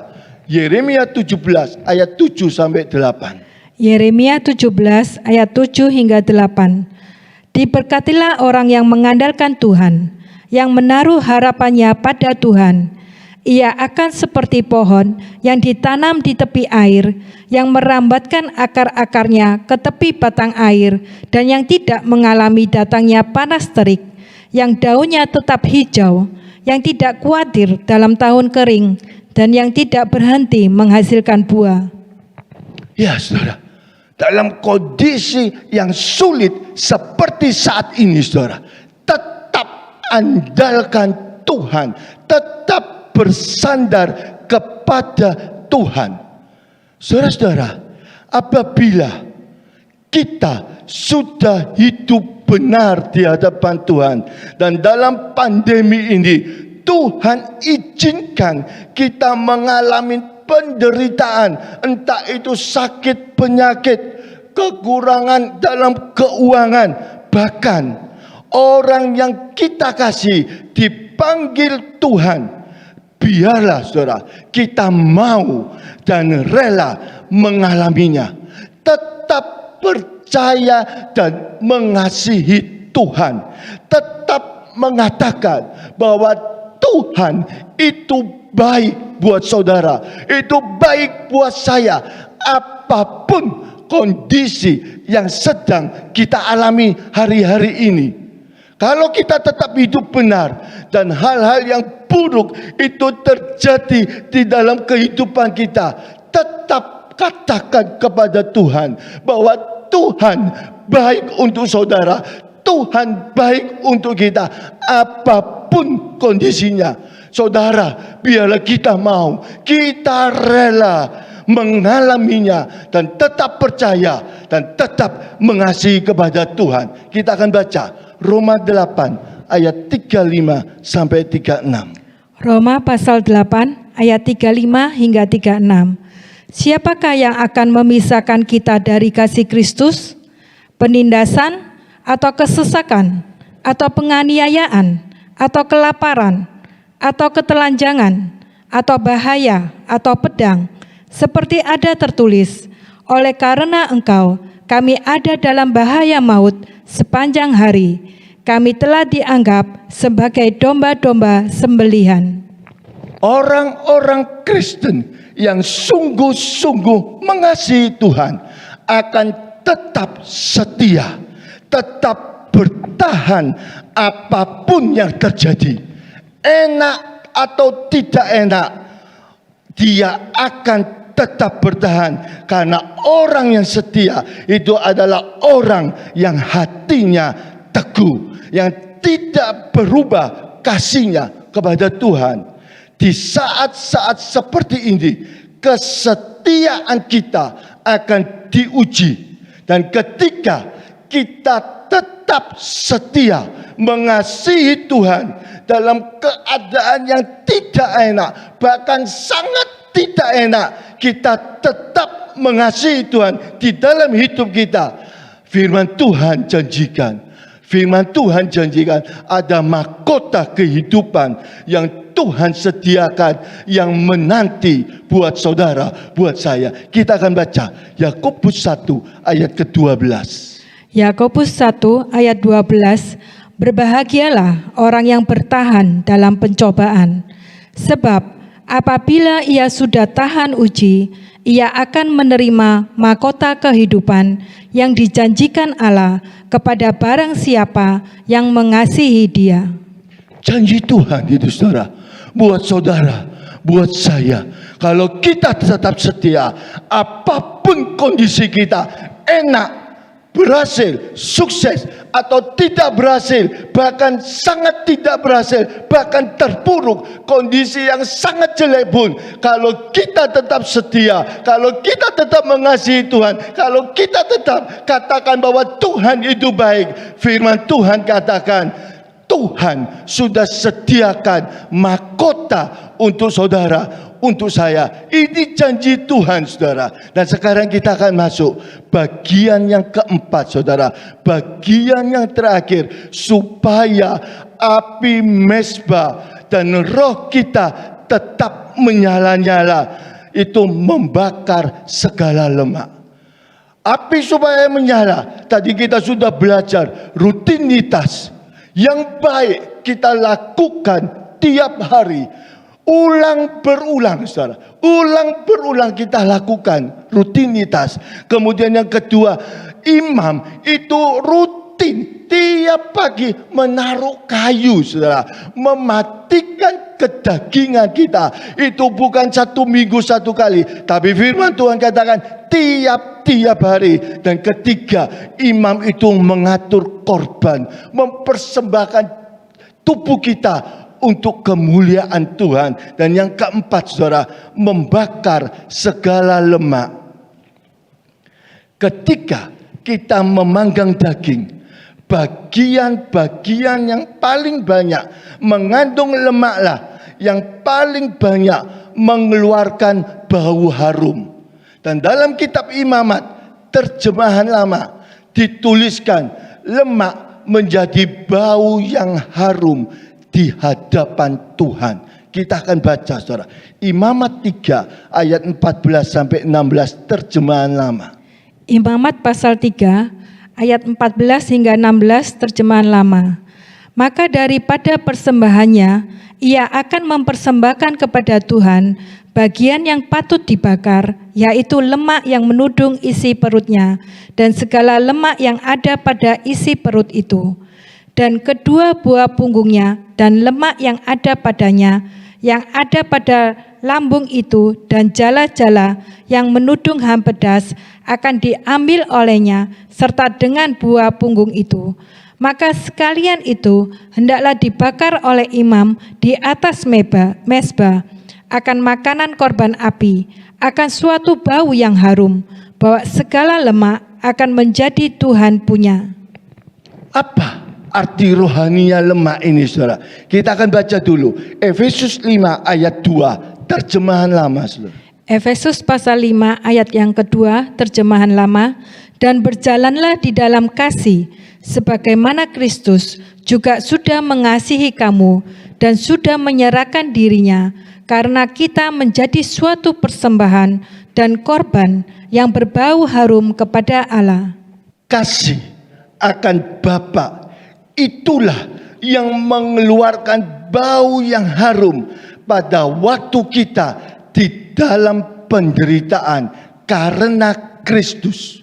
Yeremia 17 ayat 7 sampai 8. Yeremia 17 ayat 7 hingga 8. Diberkatilah orang yang mengandalkan Tuhan, yang menaruh harapannya pada Tuhan. Ia akan seperti pohon yang ditanam di tepi air, yang merambatkan akar-akarnya ke tepi batang air, dan yang tidak mengalami datangnya panas terik, yang daunnya tetap hijau, yang tidak khawatir dalam tahun kering, dan yang tidak berhenti menghasilkan buah. Ya saudara, dalam kondisi yang sulit seperti saat ini saudara, tetap andalkan Tuhan, tetap bersandar kepada Tuhan. Saudara-saudara, apabila kita sudah hidup benar di hadapan Tuhan, dan dalam pandemi ini Tuhan izinkan kita mengalami penderitaan, entah itu sakit, penyakit, kekurangan dalam keuangan, bahkan orang yang kita kasih dipanggil Tuhan. Biarlah saudara, kita mau dan rela mengalaminya. Tetap percaya dan mengasihi Tuhan. Tetap mengatakan bahwa Tuhan itu baik buat saudara, itu baik buat saya. Apapun kondisi yang sedang kita alami hari-hari ini, Kalau kita tetap hidup benar dan hal-hal yang buruk itu terjadi di dalam kehidupan kita, tetap katakan kepada Tuhan bahwa Tuhan baik untuk saudara, Tuhan baik untuk kita, apapun kondisinya. Saudara, biarlah kita mau, kita rela mengalaminya dan tetap percaya dan tetap mengasihi kepada Tuhan. Kita akan baca Roma 8 ayat 35 sampai 36. Roma pasal 8 ayat 35 hingga 36. Siapakah yang akan memisahkan kita dari kasih Kristus? Penindasan atau kesesakan atau penganiayaan atau kelaparan atau ketelanjangan atau bahaya atau pedang? Seperti ada tertulis, oleh karena engkau kami ada dalam bahaya maut sepanjang hari. Kami telah dianggap sebagai domba-domba sembelihan. Orang-orang Kristen yang sungguh-sungguh mengasihi Tuhan akan tetap setia, tetap bertahan apapun yang terjadi. Enak atau tidak enak, dia akan tetap bertahan, karena orang yang setia itu adalah orang yang hatinya teguh, yang tidak berubah kasihnya kepada Tuhan. Di saat-saat seperti ini, kesetiaan kita akan diuji. Dan ketika kita tetap setia mengasihi Tuhan dalam keadaan yang tidak enak, bahkan sangat tidak enak, kita tetap mengasihi Tuhan di dalam hidup kita. Firman Tuhan janjikan ada mahkota kehidupan yang Tuhan sediakan, yang menanti buat saudara, buat saya. Kita akan baca Yakobus 1 ayat ke-12. Yakobus 1 ayat 12. Berbahagialah orang yang bertahan dalam pencobaan, sebab apabila ia sudah tahan uji, ia akan menerima mahkota kehidupan yang dijanjikan Allah kepada barang siapa yang mengasihi Dia. Janji Tuhan itu saudara, buat saudara, buat saya. Kalau kita tetap setia, apapun kondisi kita, enak, berhasil, sukses, atau tidak berhasil, bahkan sangat tidak berhasil, bahkan terpuruk, kondisi yang sangat jelek pun, kalau kita tetap setia, kalau kita tetap mengasihi Tuhan, kalau kita tetap katakan bahwa Tuhan itu baik, firman Tuhan katakan, Tuhan sudah sediakan mahkota untuk saudara, untuk saya. Ini janji Tuhan, saudara. Dan sekarang kita akan masuk bagian yang keempat, saudara. Bagian yang terakhir, supaya api mesbah dan roh kita tetap menyala-nyala, itu membakar segala lemak. Api supaya menyala, tadi kita sudah belajar rutinitas yang baik kita lakukan tiap hari, ulang berulang, saudara. Ulang berulang kita lakukan rutinitas. Kemudian yang kedua, imam itu rutin tiap pagi menaruh kayu, saudara, mematikan kedagingan kita. Itu bukan 1 minggu 1 kali, tapi firman Tuhan katakan tiap hari. Dan ketiga, imam itu mengatur korban, mempersembahkan tubuh kita untuk kemuliaan Tuhan. Dan yang keempat, saudara, membakar segala lemak. Ketika kita memanggang daging, bagian-bagian yang paling banyak mengandung lemaklah yang paling banyak mengeluarkan bau harum. Dan dalam kitab Imamat terjemahan lama dituliskan lemak menjadi bau yang harum di hadapan Tuhan. Kita akan baca, saudara, Imamat 3 ayat 14 sampai 16 terjemahan lama. Imamat pasal 3 ayat 14 hingga 16 terjemahan lama. Maka daripada persembahannya, ia akan mempersembahkan kepada Tuhan bagian yang patut dibakar, yaitu lemak yang menudung isi perutnya dan segala lemak yang ada pada isi perut itu. dan kedua buah punggungnya dan lemak yang ada padanya, yang ada pada lambung itu, dan jala-jala yang menudung hampedas akan diambil olehnya, serta dengan buah punggung itu. Maka sekalian itu hendaklah dibakar oleh imam di atas mezbah akan makanan korban api, akan suatu bau yang harum, bahwa segala lemak akan menjadi Tuhan punya. Apa arti rohaninya lemak ini, saudara? Kita akan baca dulu Efesus 5 ayat 2, terjemahan lama, saudara. Efesus pasal 5 ayat yang kedua, terjemahan lama. Dan berjalanlah di dalam kasih, sebagaimana Kristus juga sudah mengasihi kamu dan sudah menyerahkan dirinya, karena kita menjadi suatu persembahan dan korban yang berbau harum kepada Allah. Kasih akan Bapa itulah yang mengeluarkan bau yang harum pada waktu kita di dalam penderitaan karena Kristus.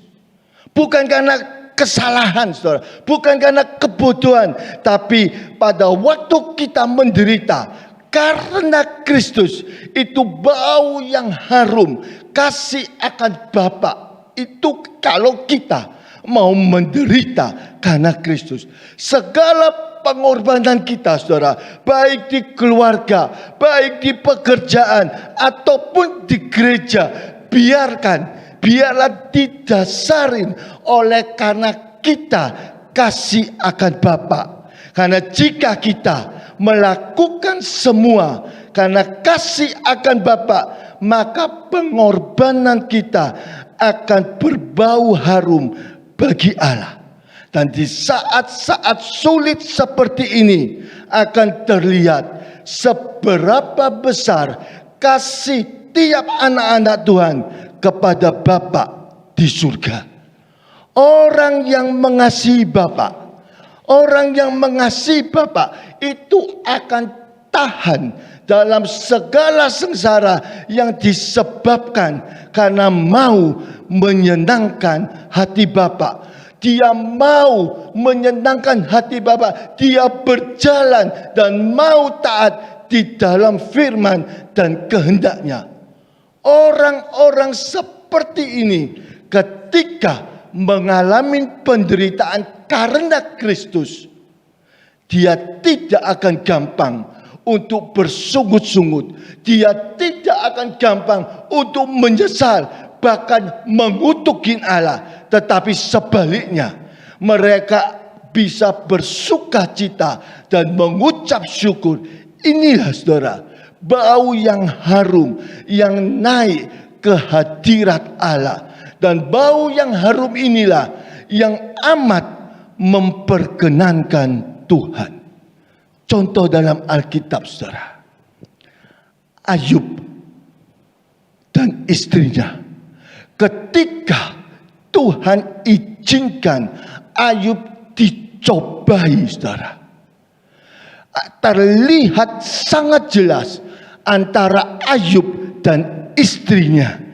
Bukan karena kesalahan, saudara, bukan karena kebodohan, tapi pada waktu kita menderita karena Kristus, itu bau yang harum, kasih akan Bapa. Itu kalau kita mau menderita karena Kristus. Segala pengorbanan kita, saudara, baik di keluarga, baik di pekerjaan, ataupun di gereja, biarlah didasarin oleh karena kita kasih akan Bapa. Karena jika kita melakukan semua karena kasih akan Bapa, maka pengorbanan kita akan berbau harum bagi Allah. Dan di saat-saat sulit seperti ini akan terlihat seberapa besar kasih tiap anak-anak Tuhan kepada Bapa di surga. Orang yang mengasihi Bapa, orang yang mengasihi Bapa itu akan tahan dalam segala sengsara yang disebabkan karena mau menyenangkan hati Bapa. Dia mau menyenangkan hati Bapa, dia berjalan dan mau taat di dalam firman dan kehendaknya. Orang-orang seperti ini ketika mengalami penderitaan karena Kristus, dia tidak akan gampang untuk bersungut-sungut. Dia tidak akan gampang untuk menyesal, bahkan mengutukin Allah. Tetapi sebaliknya, mereka bisa bersuka cita dan mengucap syukur. Inilah, saudara, bau yang harum yang naik ke hadirat Allah. Dan bau yang harum inilah yang amat memperkenankan Tuhan. Contoh dalam Alkitab, saudara, Ayub dan istrinya, ketika Tuhan izinkan Ayub dicobai, saudara, terlihat sangat jelas antara Ayub dan istrinya.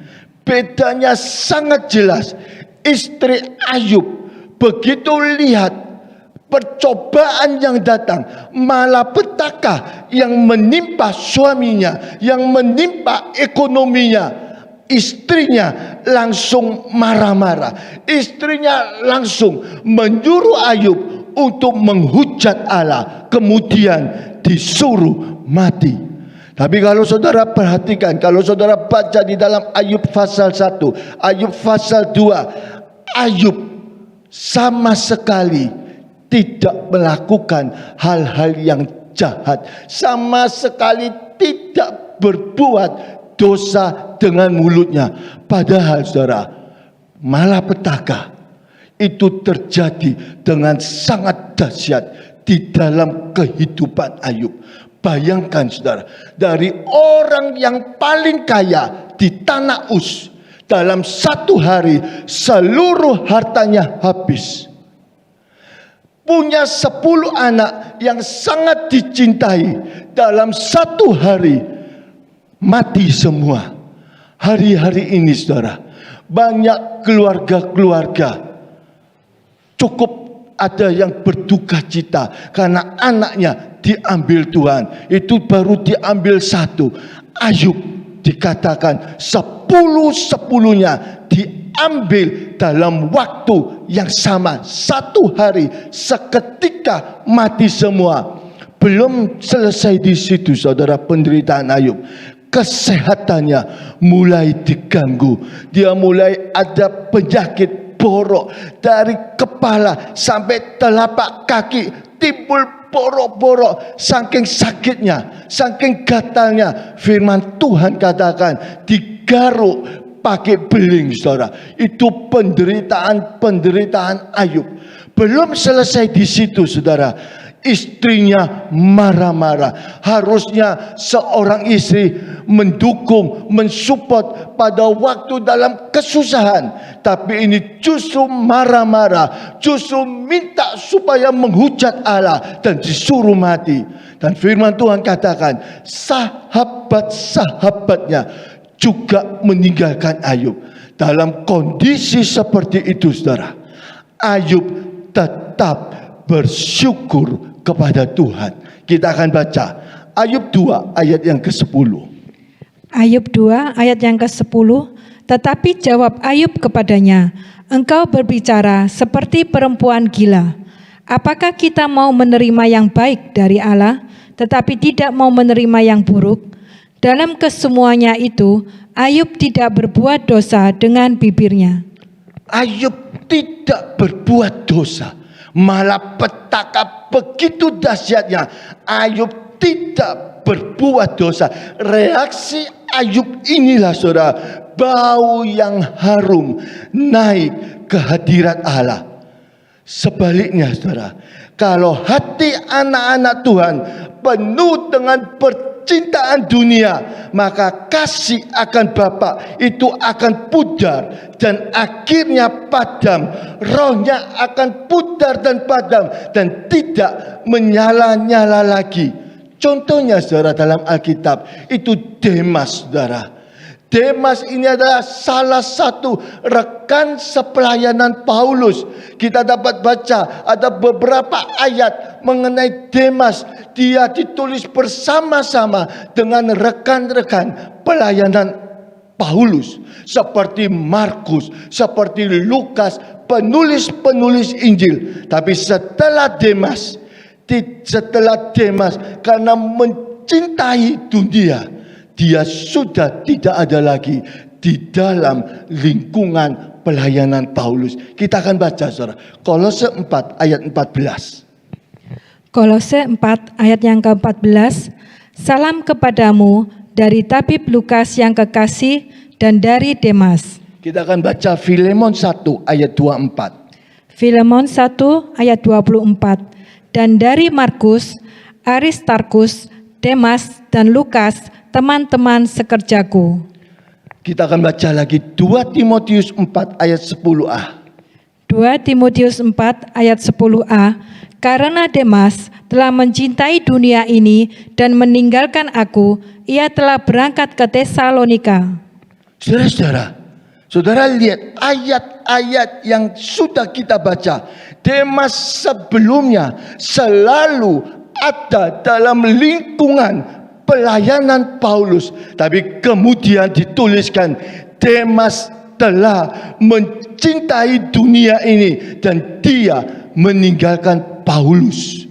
Bedanya sangat jelas. Istri Ayub begitu lihat percobaan yang datang, malapetaka yang menimpa suaminya, yang menimpa ekonominya, istrinya langsung marah-marah. Istrinya langsung menyuruh Ayub untuk menghujat Allah, kemudian disuruh mati. Tapi kalau saudara perhatikan, kalau saudara baca di dalam Ayub pasal 1, Ayub pasal 2, Ayub sama sekali tidak melakukan hal-hal yang jahat, sama sekali tidak berbuat dosa dengan mulutnya. Padahal, saudara, malapetaka itu terjadi dengan sangat dahsyat di dalam kehidupan Ayub. Bayangkan, saudara, dari orang yang paling kaya di tanah Uz, dalam satu hari seluruh hartanya habis. Punya 10 anak yang sangat dicintai, dalam satu hari mati semua. Hari-hari ini, saudara, banyak keluarga-keluarga cukup ada yang berduka cita karena anaknya diambil Tuhan. Itu baru diambil satu. Ayub dikatakan 10-10-nya diambil dalam waktu yang sama. Satu hari seketika mati semua. Belum selesai di situ, saudara, penderitaan Ayub. Kesehatannya mulai diganggu. Dia mulai ada penyakit borok dari kepala sampai telapak kaki, timbul borok-borok saking sakitnya, saking gatalnya. Firman Tuhan katakan digaruk pakai beling, saudara. Itu penderitaan Ayub. Belum selesai di situ, saudara. Istrinya marah-marah. Harusnya seorang istri mendukung, mensupport pada waktu dalam kesusahan. Tapi ini justru marah-marah. Justru minta supaya menghujat Allah dan disuruh mati. Dan firman Tuhan katakan, sahabat-sahabatnya juga meninggalkan Ayub. Dalam kondisi seperti itu, saudara, Ayub tetap bersyukur kepada Tuhan. Kita akan baca Ayub 2 ayat yang ke-10. Ayub 2 ayat yang ke-10. Tetapi jawab Ayub kepadanya, engkau berbicara seperti perempuan gila. Apakah kita mau menerima yang baik dari Allah, tetapi tidak mau menerima yang buruk? Dalam kesemuanya itu, Ayub tidak berbuat dosa dengan bibirnya. Ayub tidak berbuat dosa. Malah petaka begitu dahsyatnya, Ayub tidak berbuat dosa. Reaksi Ayub inilah, saudara, bau yang harum naik ke hadirat Allah. Sebaliknya, saudara, kalau hati anak-anak Tuhan penuh dengan percintaan dunia, maka kasih akan Bapa itu akan pudar dan akhirnya padam. Rohnya akan pudar dan padam dan tidak menyala-nyala lagi. Contohnya, saudara, dalam Alkitab itu Demas, saudara. Demas ini adalah salah satu rekan sepelayanan Paulus. Kita dapat baca ada beberapa ayat mengenai Demas. Dia ditulis bersama-sama dengan rekan-rekan pelayanan Paulus, seperti Markus, seperti Lukas, penulis-penulis Injil. Tapi setelah Demas karena mencintai dunia, dia sudah tidak ada lagi di dalam lingkungan pelayanan Paulus. Kita akan baca, saudara, Kolose 4 ayat 14. Kolose 4 ayat yang ke-14. Salam kepadamu dari tabib Lukas yang kekasih dan dari Demas. Kita akan baca Filemon 1 ayat 24. Filemon 1 ayat 24. Dan dari Markus, Aristarkus, Demas dan Lukas, teman-teman sekerjaku. Kita akan baca lagi 2 Timotius 4 ayat 10a. 2 Timotius 4 ayat 10a. Karena Demas telah mencintai dunia ini dan meninggalkan aku, ia telah berangkat ke Tesalonika. Saudara lihat ayat-ayat yang sudah kita baca. Demas sebelumnya selalu ada dalam lingkungan pelayanan Paulus, tapi kemudian dituliskan Demas telah mencintai dunia ini dan dia meninggalkan Paulus.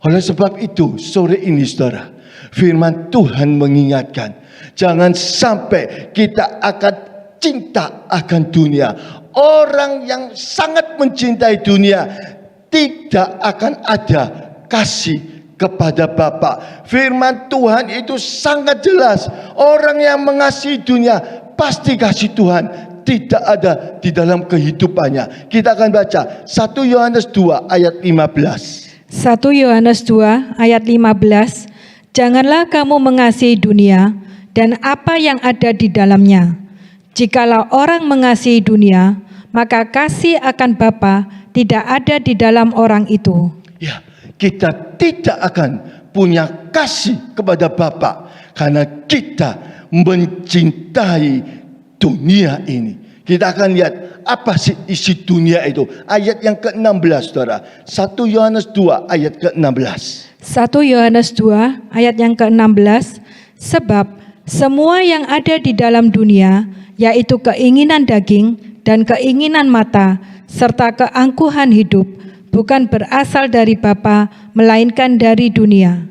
Oleh sebab itu, sore ini, saudara, firman Tuhan mengingatkan, jangan sampai kita akan cinta akan dunia. Orang yang sangat mencintai dunia tidak akan ada kasih kepada Bapa. Firman Tuhan itu sangat jelas. Orang yang mengasihi dunia pasti kasih Tuhan tidak ada di dalam kehidupannya. Kita akan baca 1 Yohanes 2 ayat 15. 1 Yohanes 2 ayat 15. Janganlah kamu mengasihi dunia dan apa yang ada di dalamnya. Jikalau orang mengasihi dunia, maka kasih akan Bapa tidak ada di dalam orang itu. Ya, kita tidak akan punya kasih kepada Bapa karena kita mencintai dunia ini. Kita akan lihat apa sih isi dunia itu? Ayat yang ke-16 saudara. 1 Yohanes 2 ayat ke-16. 1 Yohanes 2 ayat yang ke-16, sebab semua yang ada di dalam dunia, yaitu keinginan daging dan keinginan mata, serta keangkuhan hidup, bukan berasal dari Bapa, melainkan dari dunia.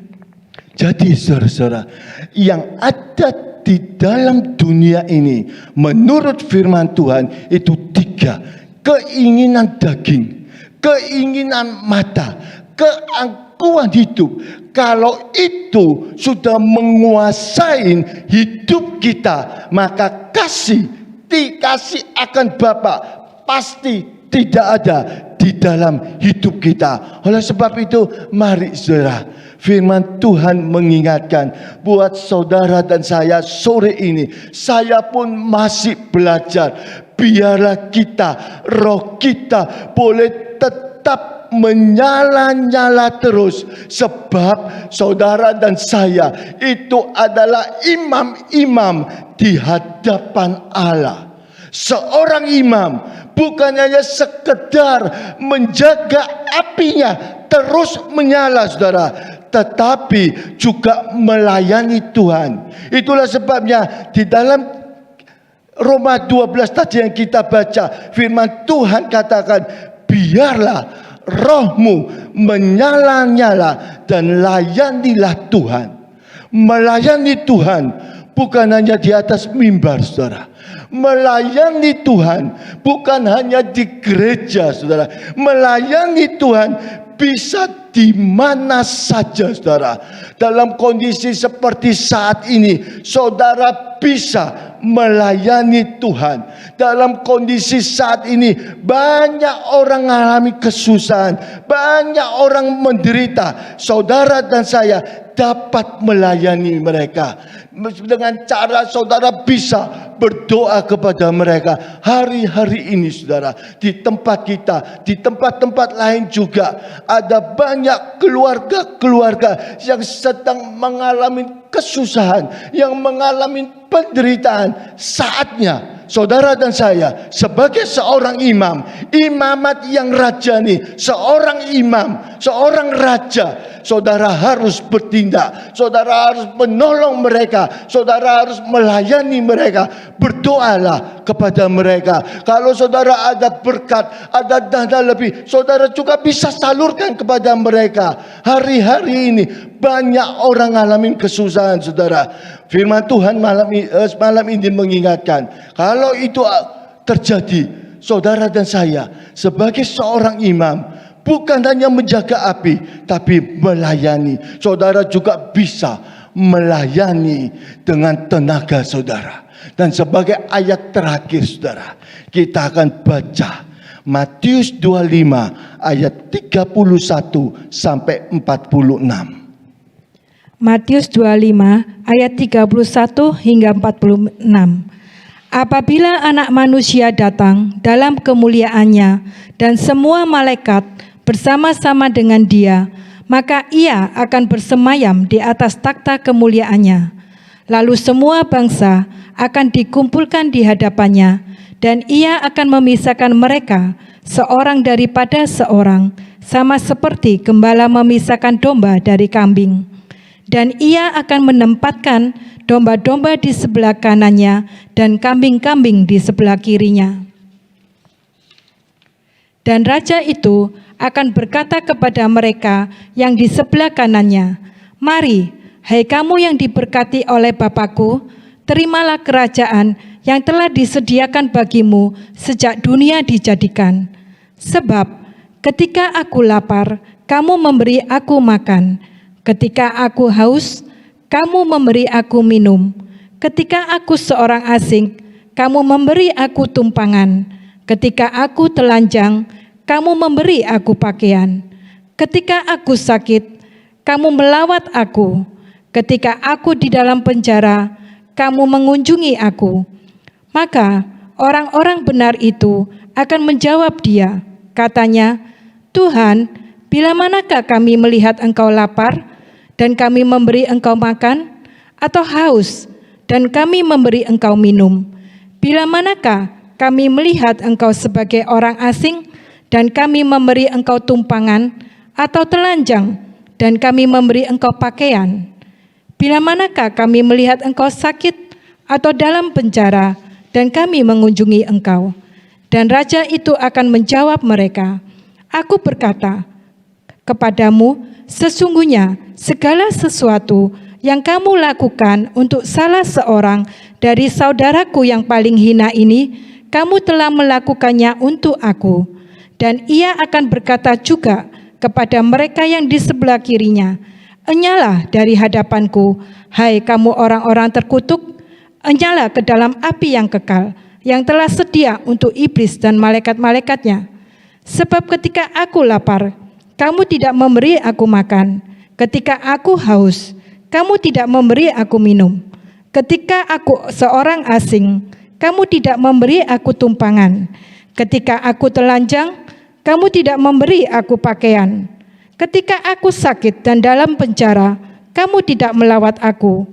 Jadi saudara-saudara, yang ada di dalam dunia ini menurut firman Tuhan itu 3. Keinginan daging, keinginan mata, keangkuhan hidup. Kalau itu sudah menguasai hidup kita, maka kasih akan Bapa pasti tidak ada di dalam hidup kita. Oleh sebab itu, mari saudara, firman Tuhan mengingatkan buat saudara dan saya sore ini. Saya pun masih belajar. Biarlah kita, roh kita boleh tetap menyala-nyala terus. Sebab saudara dan saya itu adalah imam-imam di hadapan Allah. Seorang imam bukan hanya sekedar menjaga apinya terus menyala saudara, tetapi juga melayani Tuhan. Itulah sebabnya di dalam Roma 12 tadi yang kita baca, firman Tuhan katakan, biarlah rohmu menyala-nyala dan layanilah Tuhan. Melayani Tuhan bukan hanya di atas mimbar saudara. Melayani Tuhan bukan hanya di gereja saudara. Melayani Tuhan bisa di mana saja saudara. Dalam kondisi seperti saat ini, saudara bisa melayani Tuhan. Dalam kondisi saat ini, banyak orang mengalami kesusahan, banyak orang menderita. Saudara dan saya dapat melayani mereka. Dengan cara saudara bisa berdoa kepada mereka hari-hari ini saudara. Di tempat kita, di tempat-tempat lain juga ada banyak keluarga-keluarga yang sedang mengalami kesusahan, yang mengalami penderitaan. Saatnya saudara dan saya sebagai seorang imam, imamat yang rajani, seorang imam, seorang raja, saudara harus bertindak. Saudara harus menolong mereka. Saudara harus melayani mereka. Berdoalah kepada mereka. Kalau saudara ada berkat, ada dana lebih, saudara juga bisa salurkan kepada mereka. Hari-hari ini banyak orang ngalamin kesusahan saudara. Firman Tuhan malam ini mengingatkan, kalau itu terjadi, saudara dan saya sebagai seorang imam bukan hanya menjaga api, tapi melayani. Saudara juga bisa melayani dengan tenaga saudara. Dan sebagai ayat terakhir saudara, kita akan baca Matius 25 ayat 31 sampai 46. Matius 25 ayat 31 hingga 46. Apabila Anak Manusia datang dalam kemuliaannya dan semua malaikat bersama-sama dengan Dia, maka Ia akan bersemayam di atas takhta kemuliaannya. Lalu semua bangsa akan dikumpulkan di hadapannya, dan Ia akan memisahkan mereka seorang daripada seorang, sama seperti gembala memisahkan domba dari kambing. Dan Ia akan menempatkan domba-domba di sebelah kanannya dan kambing-kambing di sebelah kirinya. Dan raja itu akan berkata kepada mereka yang di sebelah kanannya, "Mari, hai kamu yang diberkati oleh Bapa-Ku, terimalah kerajaan yang telah disediakan bagimu sejak dunia dijadikan. Sebab ketika aku lapar, kamu memberi aku makan. Ketika aku haus, kamu memberi aku minum. Ketika aku seorang asing, kamu memberi aku tumpangan. Ketika aku telanjang, kamu memberi aku pakaian. Ketika aku sakit, kamu melawat aku. Ketika aku di dalam penjara, kamu mengunjungi aku." Maka orang-orang benar itu akan menjawab Dia, katanya, "Tuhan, bila manakah kami melihat Engkau lapar dan kami memberi Engkau makan, atau haus dan kami memberi Engkau minum? Bila manakah kami melihat engkau sebagai orang asing, dan kami memberi engkau tumpangan atau telanjang, dan kami memberi engkau pakaian? Bila manakah kami melihat engkau sakit atau dalam penjara, dan kami mengunjungi engkau? Dan raja itu akan menjawab mereka, Aku berkata kepadamu, sesungguhnya segala sesuatu yang kamu lakukan untuk salah seorang dari saudaraku yang paling hina ini, kamu telah melakukannya untuk aku. Dan ia akan berkata juga kepada mereka yang di sebelah kirinya, Enyalah dari hadapanku, hai kamu orang-orang terkutuk, enyalah ke dalam api yang kekal, yang telah sedia untuk iblis dan malaikat-malaikatnya. Sebab ketika aku lapar, kamu tidak memberi aku makan. Ketika aku haus, kamu tidak memberi aku minum. Ketika aku seorang asing, kamu tidak memberi aku tumpangan. Ketika aku telanjang, kamu tidak memberi aku pakaian. Ketika aku sakit dan dalam penjara, kamu tidak melawat aku.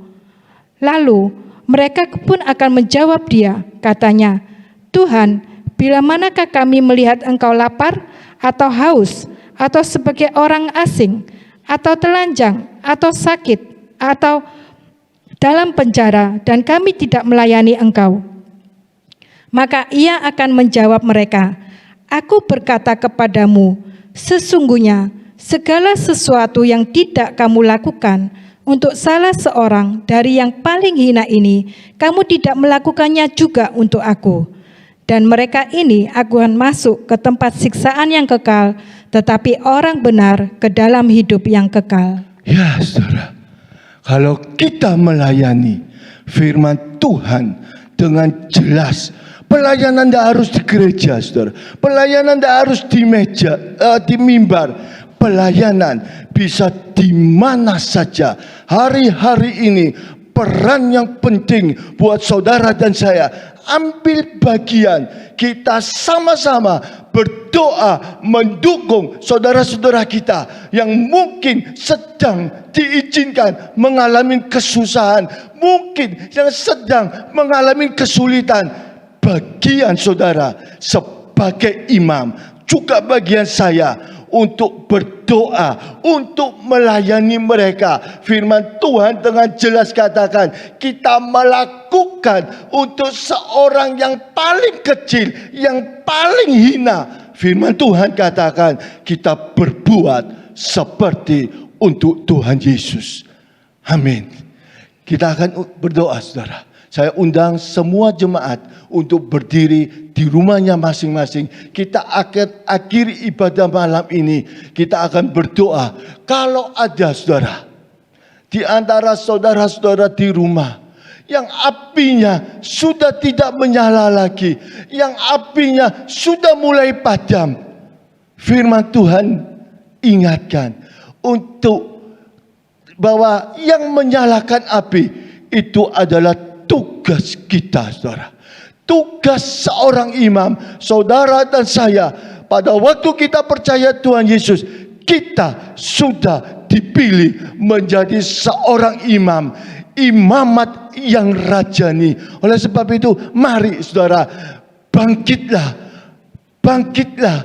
Lalu mereka pun akan menjawab dia, katanya, Tuhan, bila manakah kami melihat engkau lapar atau haus, atau sebagai orang asing, atau telanjang, atau sakit, atau dalam penjara, dan kami tidak melayani engkau? Maka ia akan menjawab mereka, Aku berkata kepadamu, sesungguhnya segala sesuatu yang tidak kamu lakukan untuk salah seorang dari yang paling hina ini, kamu tidak melakukannya juga untuk aku. Dan mereka ini akan masuk ke tempat siksaan yang kekal, tetapi orang benar ke dalam hidup yang kekal. Ya saudara, kalau kita melayani firman Tuhan dengan jelas, pelayanan tidak harus di gereja, saudara. Pelayanan tidak harus di meja, di mimbar. Pelayanan bisa di mana saja. Hari-hari ini peran yang penting buat saudara dan saya. Ambil bagian, kita sama-sama berdoa mendukung saudara-saudara kita yang mungkin sedang diizinkan mengalami kesusahan, mungkin yang sedang mengalami kesulitan. Bagian saudara sebagai imam, juga bagian saya untuk berdoa, untuk melayani mereka. Firman Tuhan dengan jelas katakan, kita melakukan untuk seorang yang paling kecil, yang paling hina. Firman Tuhan katakan, kita berbuat seperti untuk Tuhan Yesus. Amin. Kita akan berdoa, saudara. Saya undang semua jemaat untuk berdiri di rumahnya masing-masing. Kita akan akhiri ibadah malam ini. Kita akan berdoa. Kalau ada saudara di antara saudara-saudara di rumah yang apinya sudah tidak menyala lagi, yang apinya sudah mulai padam, firman Tuhan ingatkan untuk bahwa yang menyalakan api itu adalah tugas kita, saudara. Tugas seorang imam, saudara dan saya. Pada waktu kita percaya Tuhan Yesus, kita sudah dipilih menjadi seorang imam. Imamat yang rajani. Oleh sebab itu, mari saudara, bangkitlah. Bangkitlah.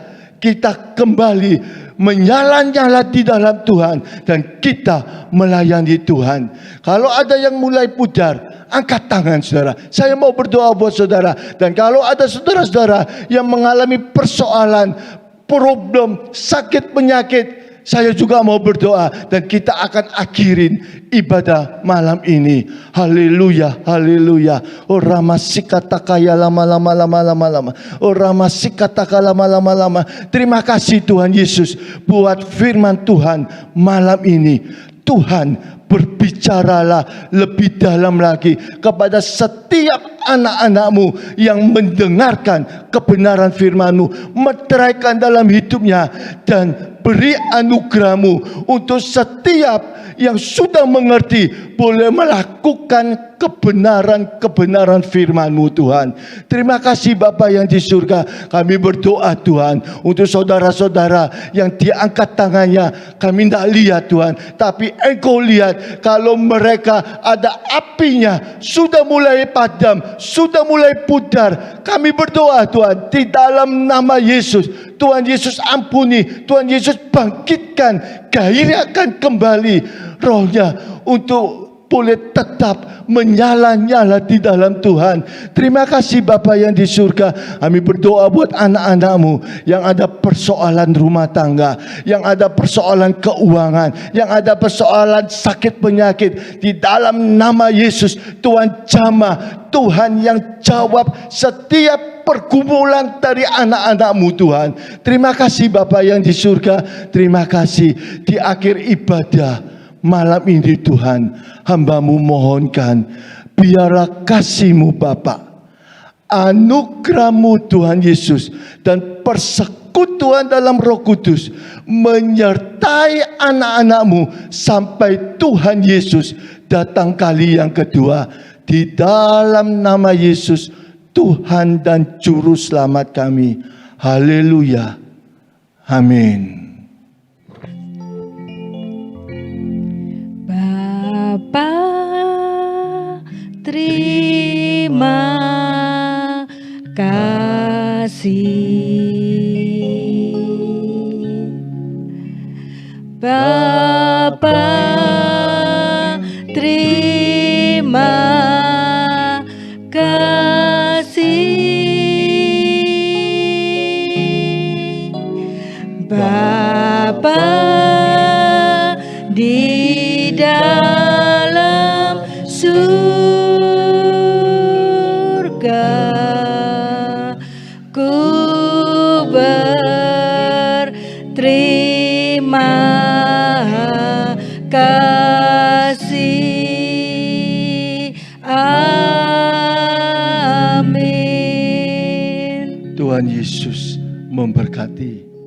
Kita kembali menyala-nyala di dalam Tuhan. Dan kita melayani Tuhan. Kalau ada yang mulai pudar, angkat tangan saudara. Saya mau berdoa buat saudara. Dan kalau ada saudara-saudara yang mengalami persoalan, problem, sakit, penyakit, saya juga mau berdoa. Dan kita akan akhirin ibadah malam ini. Haleluya, haleluya. Oh ramasikatakaya lama. Oh ramasikataka lama. Terima kasih Tuhan Yesus buat firman Tuhan malam ini. Tuhan, berbicaralah lebih dalam lagi kepada setiap anak-anak-Mu yang mendengarkan kebenaran firman-Mu, meteraikan dalam hidupnya, dan beri anugerah-Mu untuk setiap yang sudah mengerti boleh melakukan kebenaran firman-Mu Tuhan. Terima kasih Bapa yang di surga. Kami berdoa Tuhan untuk saudara-saudara yang diangkat tangannya. Kami tidak lihat Tuhan, tapi Engkau lihat. Kalau mereka ada apinya sudah mulai padam, sudah mulai pudar, kami berdoa Tuhan di dalam nama Yesus. Tuhan Yesus ampuni, Tuhan Yesus bangkitkan, gairahkan kembali rohnya untuk boleh tetap menyala-nyala di dalam Tuhan. Terima kasih Bapa yang di surga. Kami berdoa buat anak-anak-Mu yang ada persoalan rumah tangga, yang ada persoalan keuangan, yang ada persoalan sakit penyakit. Di dalam nama Yesus, Tuhan jamah, Tuhan yang jawab setiap pergumulan dari anak-anak-Mu Tuhan. Terima kasih Bapa yang di surga. Terima kasih di akhir ibadah malam ini Tuhan, hamba-Mu mohonkan, biarlah kasih-Mu Bapa, anugerah-Mu Tuhan Yesus, dan persekutuan dalam Roh Kudus menyertai anak-anak-Mu sampai Tuhan Yesus datang kali yang kedua. Di dalam nama Yesus, Tuhan dan Juru Selamat kami. Haleluya. Amin. Bapa, terima kasih. Bapa, terima kasih. Bapa di dalam surga, ku berterima kasih. Amin. Tuhan Yesus memberkati.